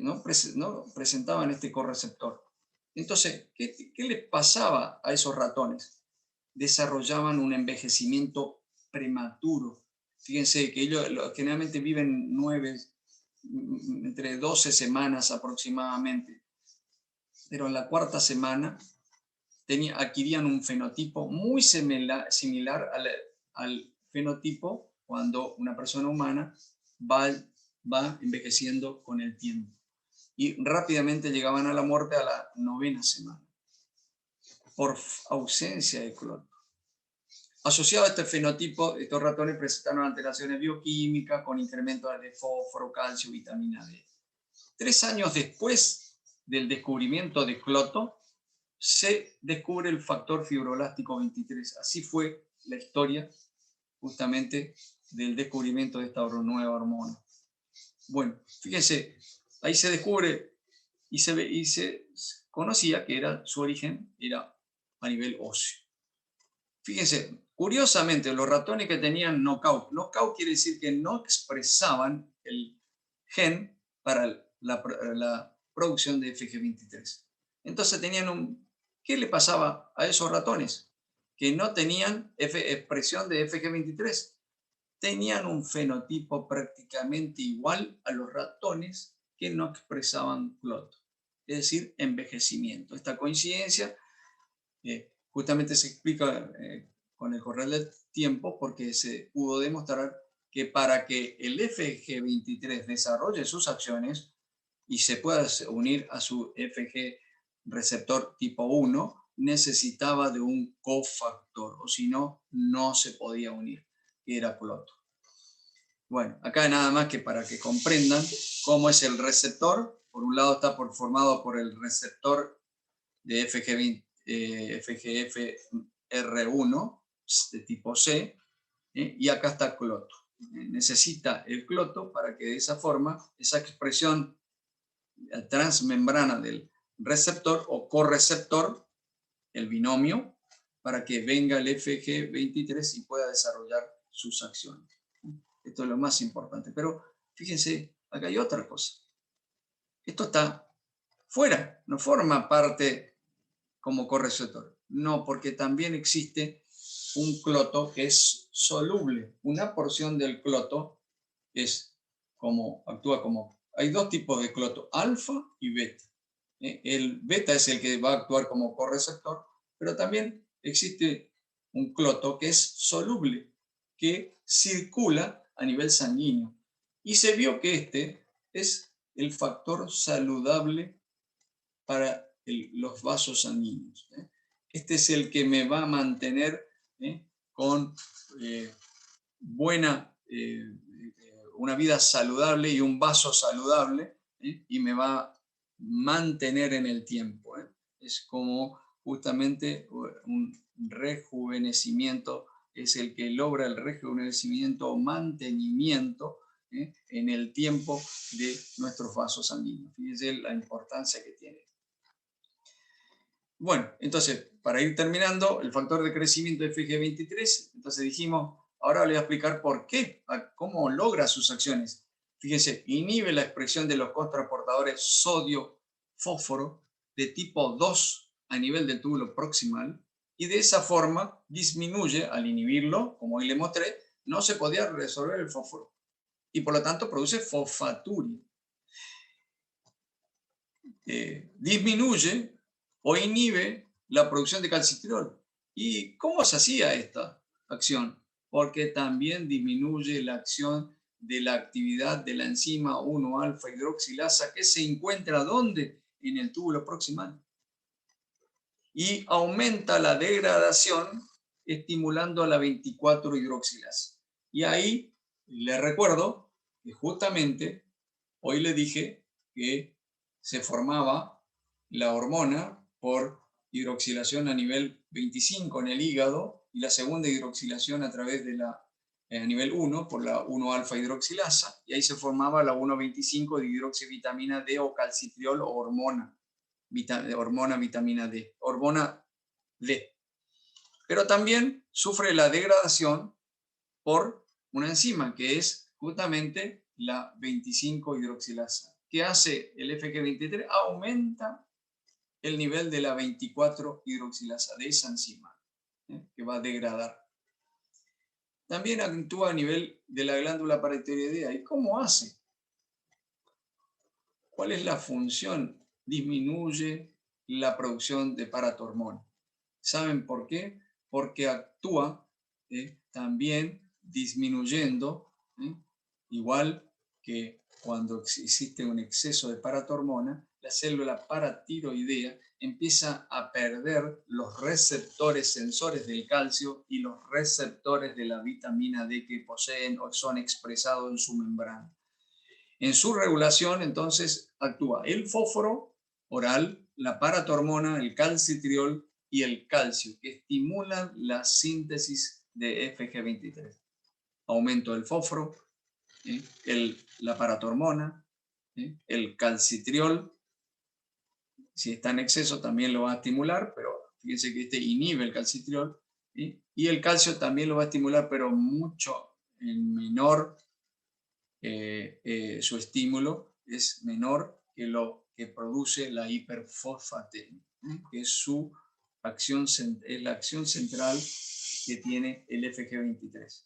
no presentaban este correceptor. Entonces, ¿qué les pasaba a esos ratones? Desarrollaban un envejecimiento prematuro. Fíjense que ellos generalmente viven entre 12 semanas aproximadamente, pero en la cuarta semana adquirían un fenotipo muy similar al fenotipo cuando una persona humana va envejeciendo con el tiempo. Y rápidamente llegaban a la muerte a la 9ª semana, por ausencia de cloto. Asociado a este fenotipo, estos ratones presentaron alteraciones bioquímicas con incremento de fósforo, calcio, vitamina D. 3 años después del descubrimiento de cloto, se descubre el factor fibroblástico 23. Así fue la historia justamente del descubrimiento de esta nueva hormona. Bueno, fíjense, ahí se descubre y se conocía que su origen era a nivel óseo. Fíjense, curiosamente, los ratones que tenían knockout quiere decir que no expresaban el gen para la producción de FG23. Entonces ¿qué le pasaba a esos ratones? Que no tenían expresión de FG23. Tenían un fenotipo prácticamente igual a los ratones que no expresaban cloto, es decir, envejecimiento. Esta coincidencia justamente se explica con el correr del tiempo porque se pudo demostrar que para que el FG23 desarrolle sus acciones y se pueda unir a su FG receptor tipo 1, necesitaba de un cofactor, o si no, no se podía unir, que era cloto. Bueno, acá nada más que para que comprendan cómo es el receptor. Por un lado está formado por el receptor de FGFR1 de tipo C, y acá está cloto. Necesita el cloto para que de esa forma, esa expresión transmembrana del receptor o correceptor, el binomio, para que venga el FG23 y pueda desarrollar sus acciones. Esto es lo más importante. Pero fíjense, acá hay otra cosa. Esto está fuera, no forma parte como correceptor. No, porque también existe un cloto que es soluble. Una porción del cloto actúa como... Hay dos tipos de cloto, alfa y beta. El beta es el que va a actuar como correceptor, pero también existe un cloto que es soluble, que circula a nivel sanguíneo. Y se vio que este es el factor saludable para los vasos sanguíneos. Este es el que me va a mantener con una vida saludable y un vaso saludable, y me va a mantener en el tiempo. Es como justamente un rejuvenecimiento, es el que logra el rejuvenecimiento o mantenimiento en el tiempo de nuestros vasos sanguíneos. Fíjense la importancia que tiene. Bueno, entonces, para ir terminando, el factor de crecimiento de FG23, entonces dijimos, ahora le voy a explicar por qué, cómo logra sus acciones. Fíjense, inhibe la expresión de los cotransportadores sodio-fósforo de tipo 2 a nivel del túbulo proximal, y de esa forma disminuye, al inhibirlo, como hoy le mostré, no se podía resolver el fósforo, y por lo tanto produce fosfaturia. Disminuye o inhibe la producción de calcitriol. ¿Y cómo se hacía esta acción? Porque también disminuye la acción de la actividad de la enzima 1-alfa hidroxilasa, que se encuentra ¿dónde? En el túbulo proximal. Y aumenta la degradación estimulando a la 24 hidroxilasa. Y ahí le recuerdo que justamente hoy le dije que se formaba la hormona por hidroxilación a nivel 25 en el hígado y la segunda hidroxilación a través de a nivel 1 por la 1-alfa hidroxilasa, y ahí se formaba la 1,25 de hidroxivitamina D o calcitriol o hormona vitamina D, hormona D. Pero también sufre la degradación por una enzima que es justamente la 25 hidroxilasa. ¿Qué hace el FG23? Aumenta el nivel de la 24 hidroxilasa, de esa enzima, que va a degradar. También actúa a nivel de la glándula paratiroidea. ¿Y cómo hace? ¿Cuál es la función? Disminuye la producción de paratormona. ¿Saben por qué? Porque actúa también disminuyendo, igual que cuando existe un exceso de paratormona, la célula paratiroidea empieza a perder los receptores sensores del calcio y los receptores de la vitamina D que poseen o son expresados en su membrana. En su regulación, entonces, actúa el fósforo oral, la paratormona, el calcitriol y el calcio, que estimulan la síntesis de FG23. Aumento del fósforo, la paratormona, el calcitriol, si está en exceso también lo va a estimular, pero fíjense que este inhibe el calcitriol, y el calcio también lo va a estimular, pero mucho en menor. Su estímulo es menor que lo que produce la hiperfosfatemia, que es la acción central que tiene el FG23.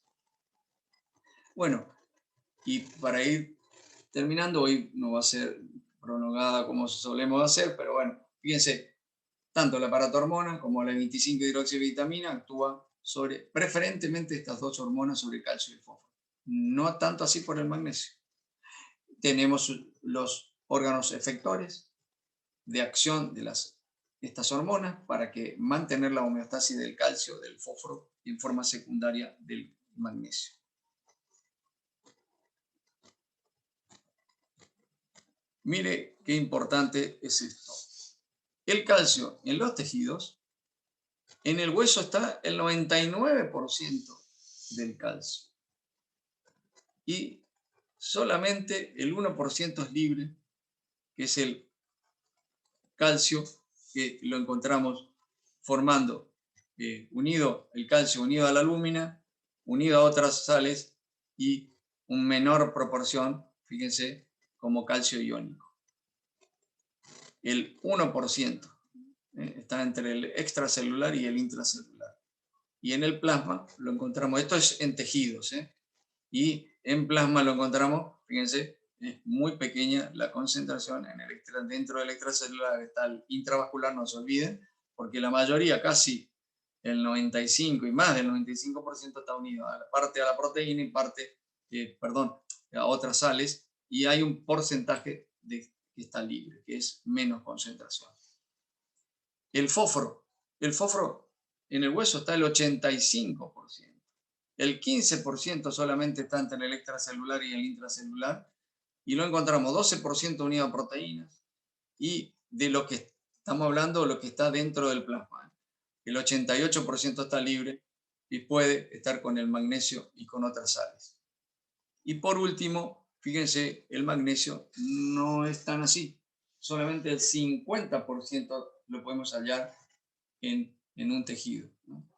Bueno, y para ir terminando, hoy no va a ser prolongada como solemos hacer, pero bueno, fíjense, tanto la paratormona como la 25-hidroxivitamina actúa sobre, preferentemente estas dos hormonas, sobre calcio y fósforo. No tanto así por el magnesio. Tenemos los órganos efectores de acción de estas hormonas para que mantener la homeostasis del calcio, del fósforo, en forma secundaria del magnesio. Mire qué importante es esto. El calcio en los tejidos, en el hueso está el 99% del calcio. Y solamente el 1% es libre, que es el calcio, que lo encontramos formando unido el calcio unido a la alúmina, unido a otras sales, y una menor proporción, fíjense, como calcio iónico. El 1% está entre el extracelular y el intracelular. Y en el plasma lo encontramos, esto es en tejidos, y en plasma lo encontramos, fíjense, es muy pequeña la concentración, dentro del extracelular está el intravascular, no se olviden, porque la mayoría, casi el 95 y más del 95% está unido a parte a la proteína y parte, a otras sales, y hay un porcentaje que está libre, que es menos concentración. El fósforo en el hueso está el 85%. El 15% solamente está entre el extracelular y el intracelular, y lo encontramos 12% unido a proteínas, y de lo que estamos hablando, lo que está dentro del plasma. El 88% está libre y puede estar con el magnesio y con otras sales. Y por último, fíjense, el magnesio no es tan así. Solamente el 50% lo podemos hallar en un tejido, ¿no?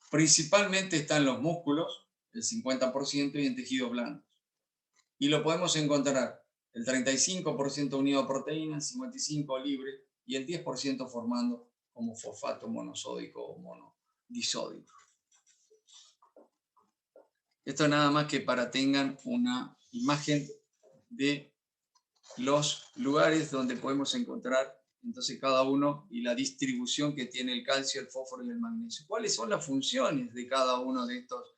Principalmente está en los músculos, el 50%, y en tejidos blandos. Y lo podemos encontrar el 35% unido a proteínas, 55% libre y el 10% formando como fosfato monosódico o monodisódico. Esto nada más que para tengan una imagen de los lugares donde podemos encontrar entonces cada uno y la distribución que tiene el calcio, el fósforo y el magnesio. ¿Cuáles son las funciones de cada uno de estos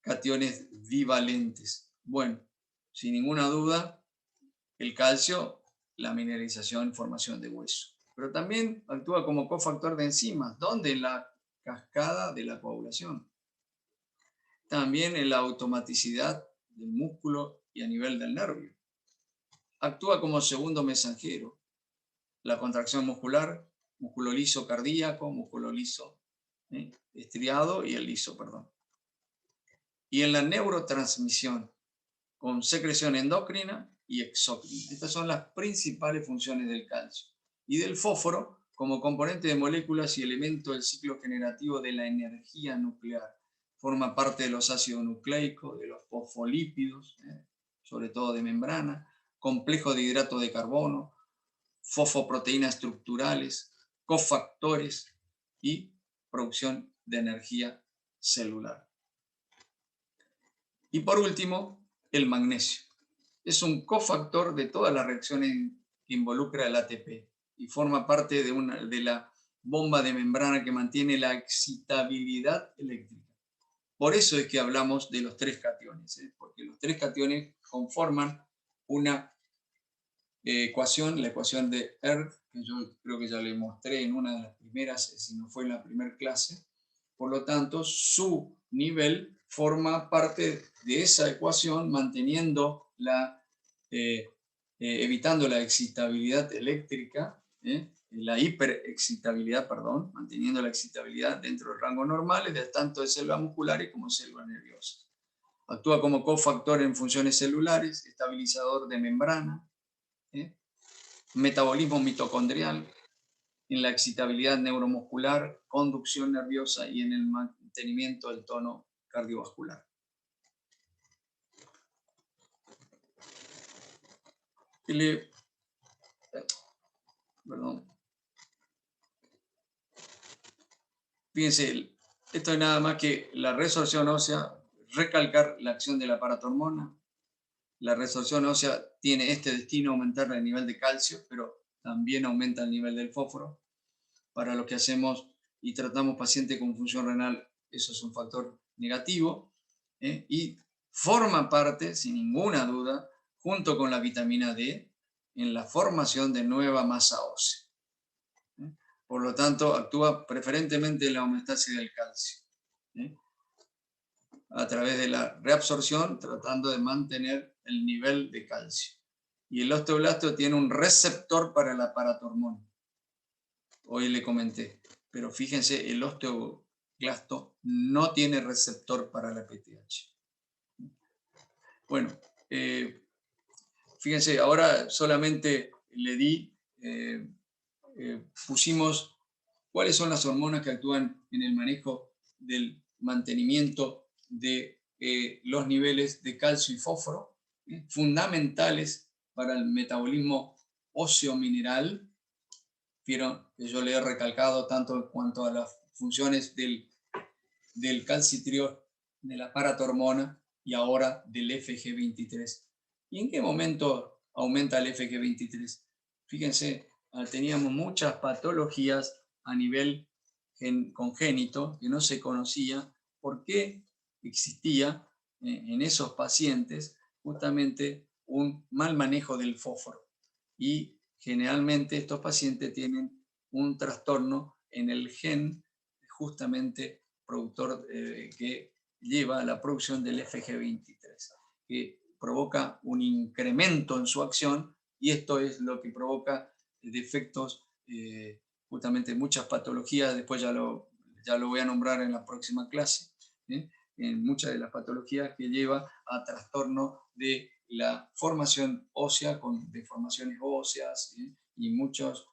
cationes bivalentes? Bueno, sin ninguna duda, el calcio, la mineralización y formación de hueso. Pero también actúa como cofactor de enzimas, donde en la cascada de la coagulación. También en la automaticidad del músculo y a nivel del nervio. Actúa como segundo mensajero. La contracción muscular, músculo liso cardíaco, músculo liso estriado y el liso, perdón. Y en la neurotransmisión, con secreción endocrina y exócrina. Estas son las principales funciones del calcio. Y del fósforo, como componente de moléculas y elemento del ciclo generativo de la energía nuclear. Forma parte de los ácidos nucleicos, de los fosfolípidos, sobre todo de membrana, complejo de hidrato de carbono, fosfoproteínas estructurales, cofactores y producción de energía celular. Y por último, el magnesio. Es un cofactor de todas las reacciones que involucra el ATP y forma parte de la bomba de membrana que mantiene la excitabilidad eléctrica. Por eso es que hablamos de los tres cationes, porque los tres cationes conforman una ecuación, la ecuación de Earth, que yo creo que ya le mostré en una de las primeras, si no fue en la primera clase. Por lo tanto, su nivel forma parte de esa ecuación, manteniendo evitando la excitabilidad eléctrica, la hiperexcitabilidad, perdón, manteniendo la excitabilidad dentro del rango normal, tanto de células musculares como células nerviosas. Actúa como cofactor en funciones celulares, estabilizador de membrana, metabolismo mitocondrial, en la excitabilidad neuromuscular, conducción nerviosa y en el mantenimiento del tono cardiovascular. Fíjense, esto es nada más que la resorción ósea, recalcar la acción de la paratormona. La resorción ósea tiene este destino, aumentar el nivel de calcio, pero también aumenta el nivel del fósforo. Para lo que hacemos y tratamos pacientes con función renal, eso es un factor negativo, y forma parte, sin ninguna duda, junto con la vitamina D, en la formación de nueva masa ósea. Por lo tanto, actúa preferentemente en la homeostasis del calcio, a través de la reabsorción, tratando de mantener el nivel de calcio. Y el osteoblasto tiene un receptor para la paratormona. Hoy le comenté, pero fíjense, el osteoblasto no tiene receptor para la PTH. Bueno, fíjense, ahora solamente le di, pusimos cuáles son las hormonas que actúan en el manejo del mantenimiento de los niveles de calcio y fósforo, fundamentales para el metabolismo óseo mineral. Vieron que yo le he recalcado tanto en cuanto a las funciones del calcitriol, de la paratormona y ahora del FG23. ¿Y en qué momento aumenta el FG23? Fíjense, teníamos muchas patologías a nivel congénito que no se conocía por qué existía en esos pacientes justamente un mal manejo del fósforo. Y generalmente estos pacientes tienen un trastorno en el gen justamente productor que lleva a la producción del FG23, que provoca un incremento en su acción y esto es lo que provoca defectos, justamente muchas patologías, después ya lo voy a nombrar en la próxima clase, en muchas de las patologías que lleva a trastorno de la formación ósea con deformaciones óseas y muchos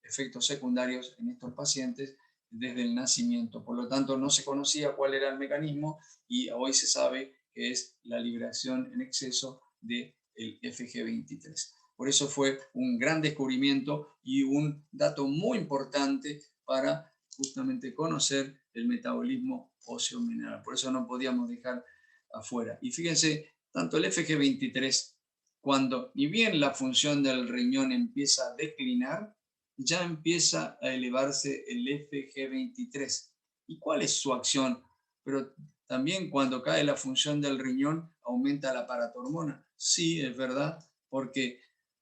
efectos secundarios en estos pacientes desde el nacimiento. Por lo tanto, no se conocía cuál era el mecanismo y hoy se sabe que es la liberación en exceso del FG23. Por eso fue un gran descubrimiento y un dato muy importante para justamente conocer el metabolismo óseo mineral. Por eso no podíamos dejar afuera. Y fíjense, tanto el FG23, cuando ni bien la función del riñón empieza a declinar, ya empieza a elevarse el FG23. ¿Y cuál es su acción? Pero también cuando cae la función del riñón, aumenta la paratormona. Sí, es verdad, porque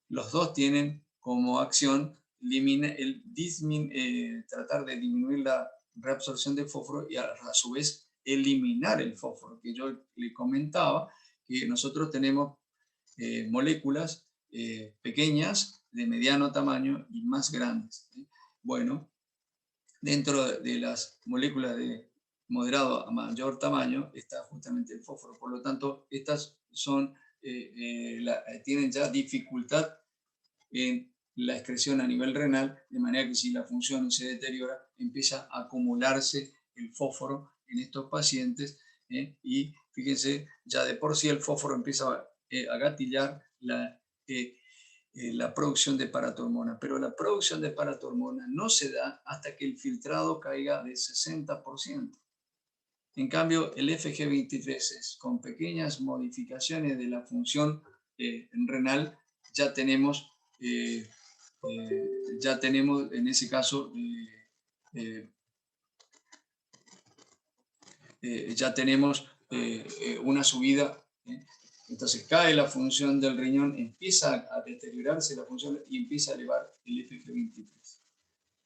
los dos tienen como acción tratar de disminuir la reabsorción de fósforo y a su vez eliminar el fósforo, que yo le comentaba que nosotros tenemos moléculas pequeñas, de mediano tamaño y más grandes. Bueno, dentro de las moléculas de moderado a mayor tamaño está justamente el fósforo. Por lo tanto, estas tienen ya dificultad en la excreción a nivel renal, de manera que si la función se deteriora, empieza a acumularse el fósforo en estos pacientes y fíjense, ya de por sí el fósforo empieza a gatillar la producción de paratormona, pero la producción de paratormona no se da hasta que el filtrado caiga de 60%. En cambio, el FG23 con pequeñas modificaciones de la función renal, ya tenemos, en ese caso, ya tenemos una subida. Entonces cae la función del riñón, empieza a deteriorarse la función y empieza a elevar el FG23,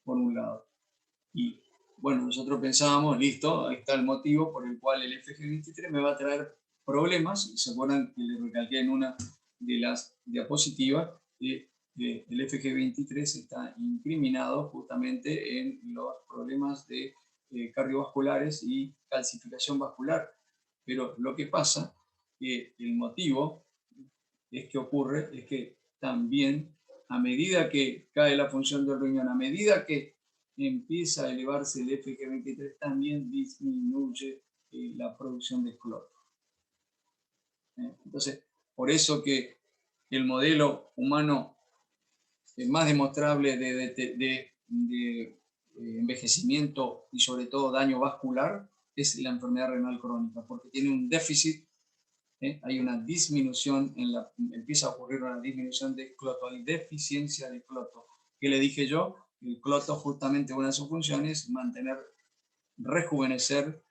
por un lado. Y bueno, nosotros pensábamos, listo, ahí está el motivo por el cual el FG23 me va a traer problemas. Y se acuerdan que les recalqué en una de las diapositivas que el FG23 está incriminado justamente en los problemas de cardiovasculares y calcificación vascular. Pero lo que pasa, que el motivo es que también a medida que cae la función del riñón, a medida que empieza a elevarse el FG23, también disminuye la producción de cloro. Entonces, por eso que el modelo humano más demostrable de envejecimiento y sobre todo daño vascular es la enfermedad renal crónica, porque tiene un déficit, hay una disminución, empieza a ocurrir una disminución de cloto, hay deficiencia de cloto. ¿Qué le dije yo? El cloto, justamente una de sus funciones es rejuvenecer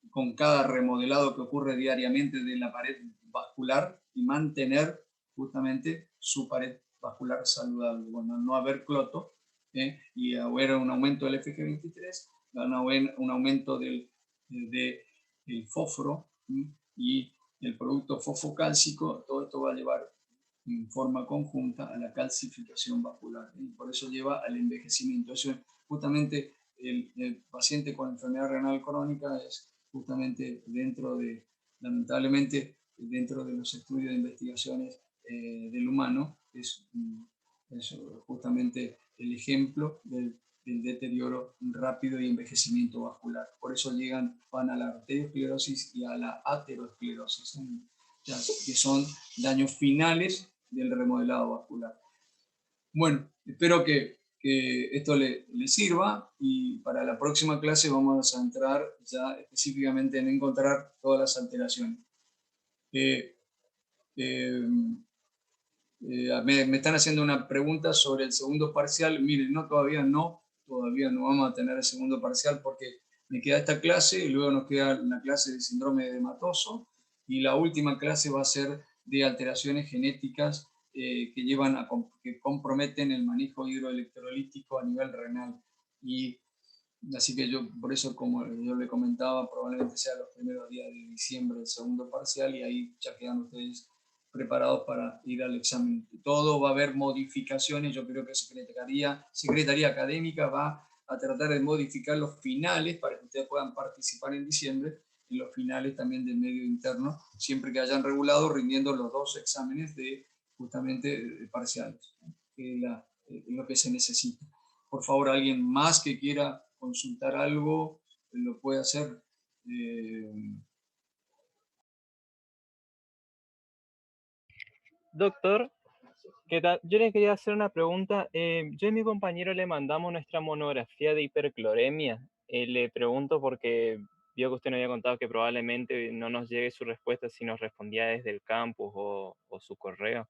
con cada remodelado que ocurre diariamente de la pared vascular y mantener justamente su pared vascular saludable. Bueno, no haber cloto y haber un aumento del FG23, van a haber un aumento del fósforo y el producto fosfocálcico, todo esto va a llevar en forma conjunta a la calcificación vascular y por eso lleva al envejecimiento. Eso es justamente el paciente con enfermedad renal crónica es justamente lamentablemente, dentro de los estudios de investigaciones del humano, es justamente el ejemplo del deterioro rápido y envejecimiento vascular. Por eso van a la arteriosclerosis y a la aterosclerosis. que son daños finales del remodelado vascular. Bueno, espero que esto le sirva y para la próxima clase vamos a entrar ya específicamente en encontrar todas las alteraciones. Eh, eh, me están haciendo una pregunta sobre el segundo parcial. Miren, todavía no vamos a tener el segundo parcial porque me queda esta clase y luego nos queda una clase de síndrome edematoso y la última clase va a ser de alteraciones genéticas que comprometen el manejo hidroelectrolítico a nivel renal. Y así que yo, por eso, como yo le comentaba, probablemente sea los primeros días de diciembre el segundo parcial y ahí ya quedan ustedes preparados para ir al examen. Todo va a haber modificaciones, yo creo que Secretaría Académica va a tratar de modificar los finales para que ustedes puedan participar en diciembre y los finales también del medio interno, siempre que hayan regulado rindiendo los dos exámenes de justamente parciales, que es lo que se necesita. Por favor, alguien más que quiera consultar algo, lo puede hacer. Doctor, ¿qué tal? Yo le quería hacer una pregunta. Yo y mi compañero le mandamos nuestra monografía de hipercloremia. Le pregunto porque vio que usted nos había contado que probablemente no nos llegue su respuesta si nos respondía desde el campus o su correo.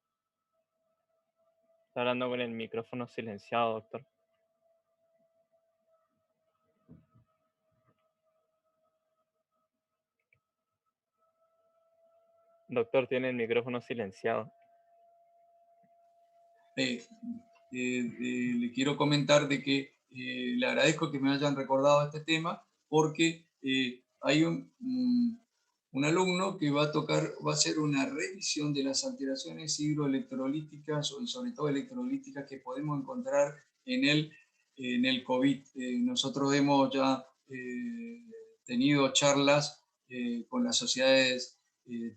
Está hablando con el micrófono silenciado, doctor. Doctor, tiene el micrófono silenciado. Le quiero comentar de que le agradezco que me hayan recordado este tema porque hay un alumno que va a hacer una revisión de las alteraciones hidroelectrolíticas y sobre todo electrolíticas que podemos encontrar en el COVID. Nosotros hemos ya tenido charlas con las sociedades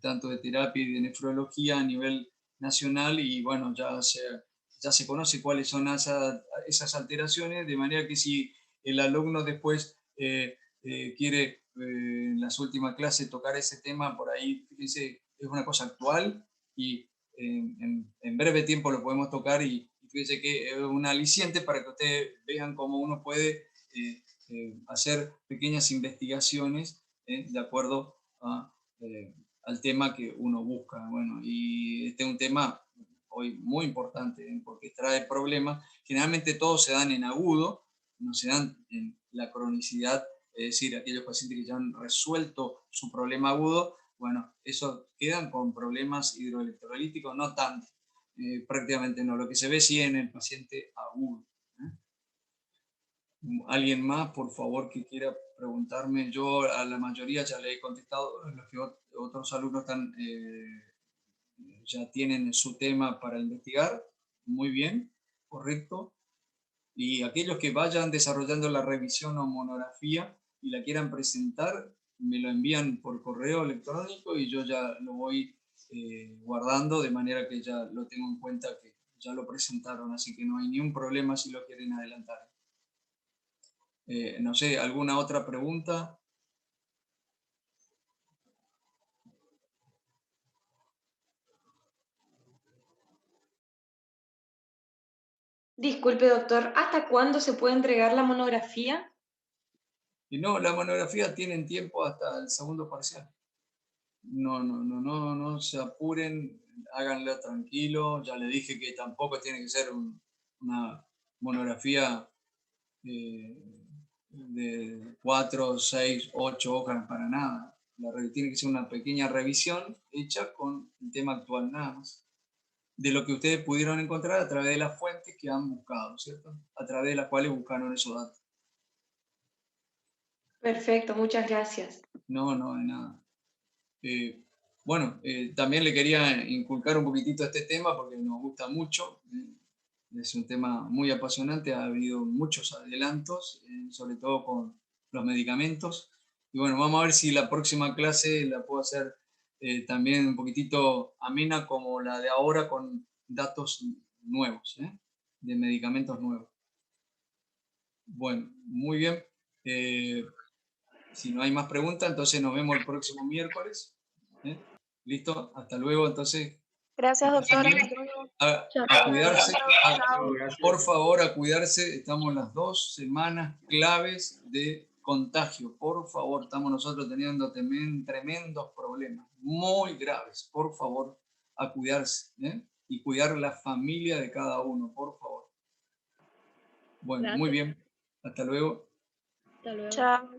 tanto de terapia y de nefrología a nivel nacional y bueno, ya se conoce cuáles son esas alteraciones, de manera que si el alumno después quiere en las últimas clases tocar ese tema, por ahí, fíjense, es una cosa actual y en breve tiempo lo podemos tocar y fíjense que es un aliciente para que ustedes vean cómo uno puede hacer pequeñas investigaciones de acuerdo al tema que uno busca. Bueno, y este es un tema hoy muy importante, porque trae problemas. Generalmente todos se dan en agudo, no se dan en la cronicidad, es decir, aquellos pacientes que ya han resuelto su problema agudo, bueno, esos quedan con problemas hidroelectrolíticos, no tanto, prácticamente no. Lo que se ve sí en el paciente agudo. ¿Alguien más, por favor, que quiera preguntarme? Yo a la mayoría ya le he contestado, los que otros alumnos están ya tienen su tema para investigar, muy bien, correcto. Y aquellos que vayan desarrollando la revisión o monografía y la quieran presentar, me lo envían por correo electrónico y yo ya lo voy guardando de manera que ya lo tengo en cuenta que ya lo presentaron, así que no hay ningún problema si lo quieren adelantar. No sé, ¿alguna otra pregunta? Disculpe, doctor, ¿hasta cuándo se puede entregar la monografía? Y no, la monografía tienen tiempo hasta el segundo parcial. No se apuren, háganlo tranquilo. Ya le dije que tampoco tiene que ser una monografía de 4, 6, 8 hojas para nada. Tiene que ser una pequeña revisión hecha con el tema actual nada más. De lo que ustedes pudieron encontrar a través de las fuentes que han buscado, ¿cierto? A través de las cuales buscaron esos datos. Perfecto, muchas gracias. No, de nada. Bueno, también le quería inculcar un poquitito este tema porque nos gusta mucho. Es un tema muy apasionante, ha habido muchos adelantos, sobre todo con los medicamentos. Y bueno, vamos a ver si la próxima clase la puedo hacer también un poquitito amena como la de ahora con datos nuevos, de medicamentos nuevos. Bueno, muy bien. Si no hay más preguntas, entonces nos vemos el próximo miércoles. ¿Listo? Hasta luego, entonces. Gracias, que pasen doctor. bien. A cuidarse, por favor, a cuidarse. Estamos en las 2 semanas claves de contagio. Por favor, estamos nosotros teniendo tremendos problemas, muy graves. Por favor, a cuidarse, ¿eh? Y cuidar la familia de cada uno, por favor. Bueno, Gracias. muy bien. Hasta luego. Hasta luego. Chao.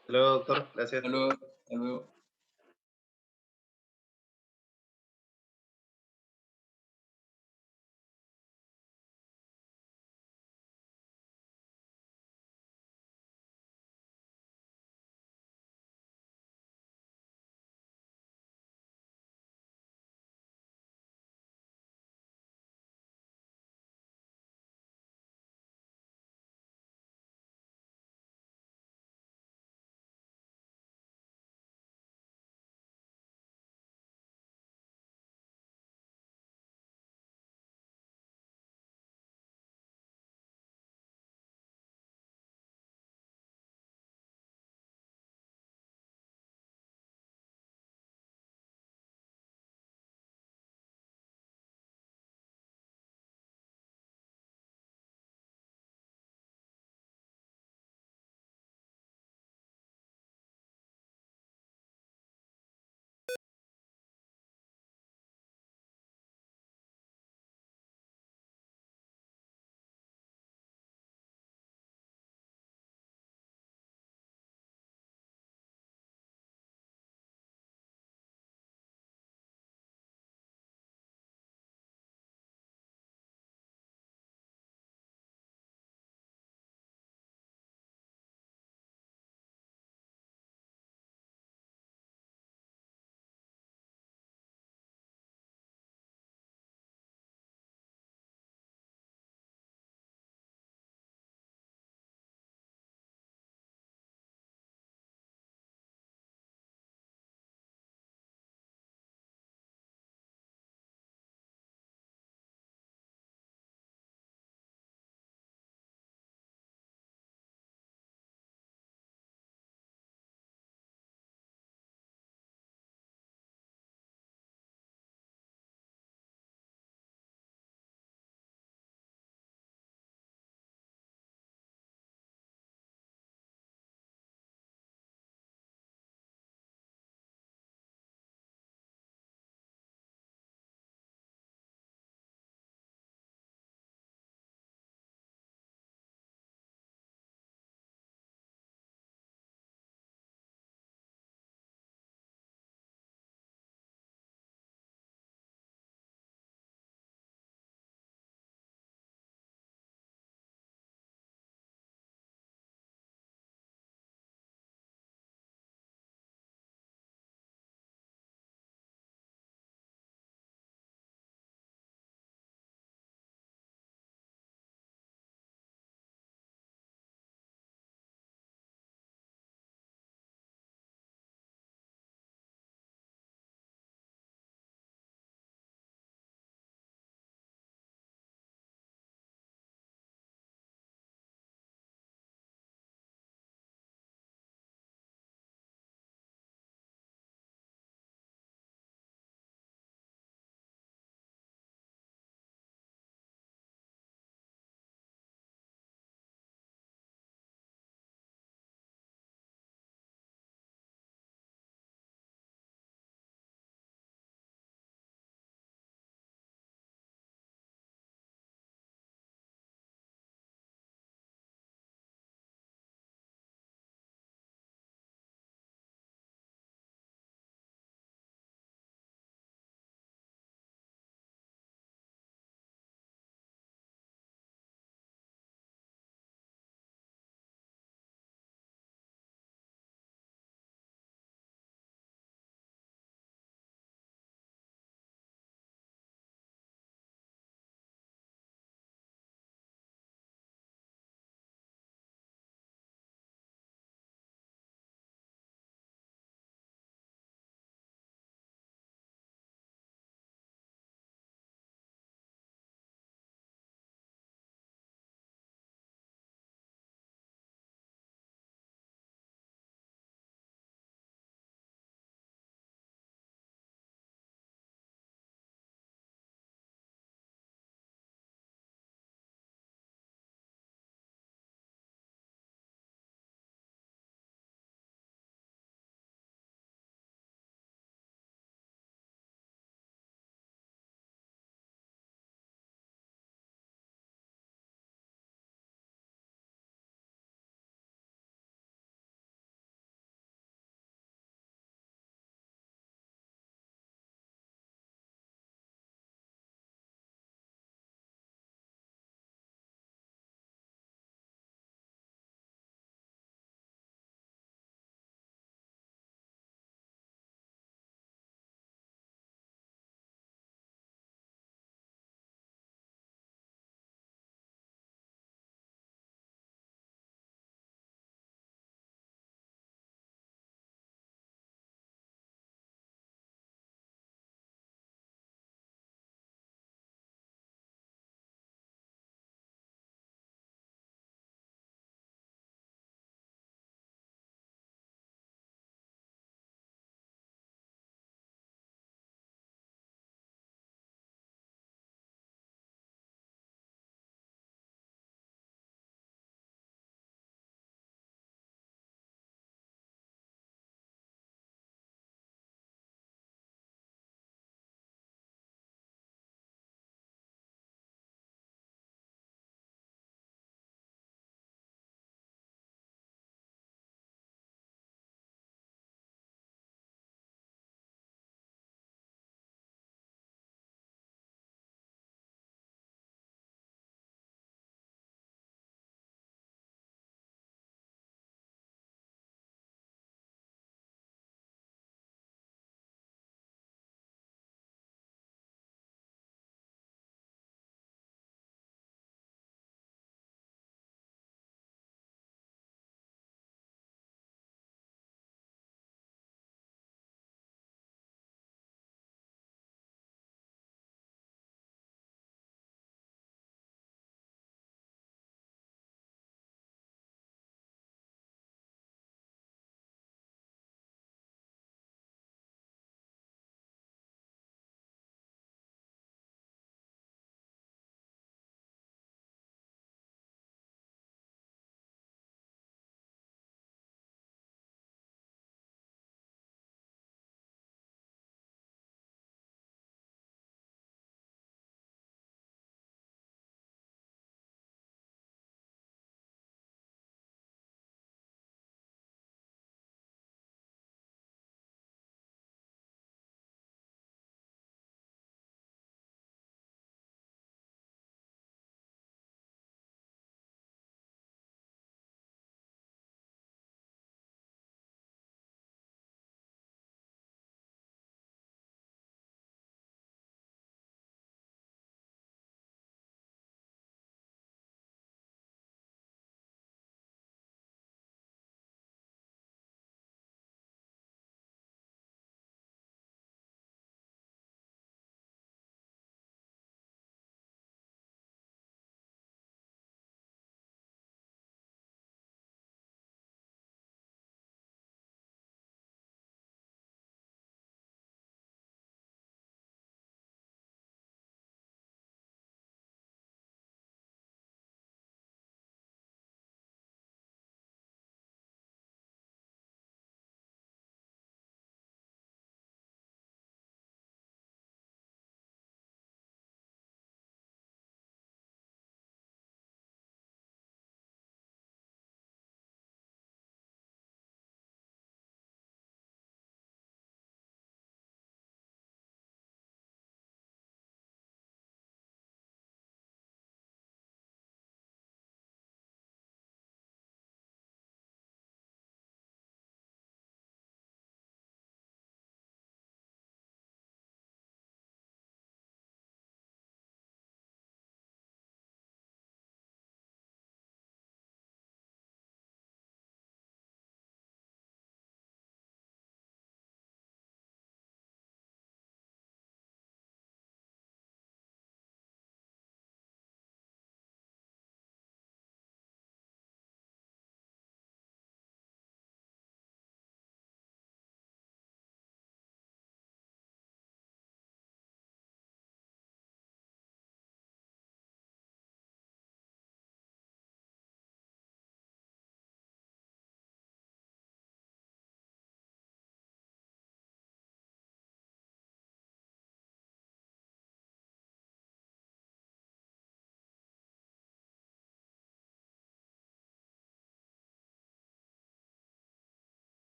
Hasta luego, doctor. Gracias. Hasta luego. Hasta luego.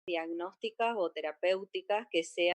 diagnósticas o terapéuticas que sean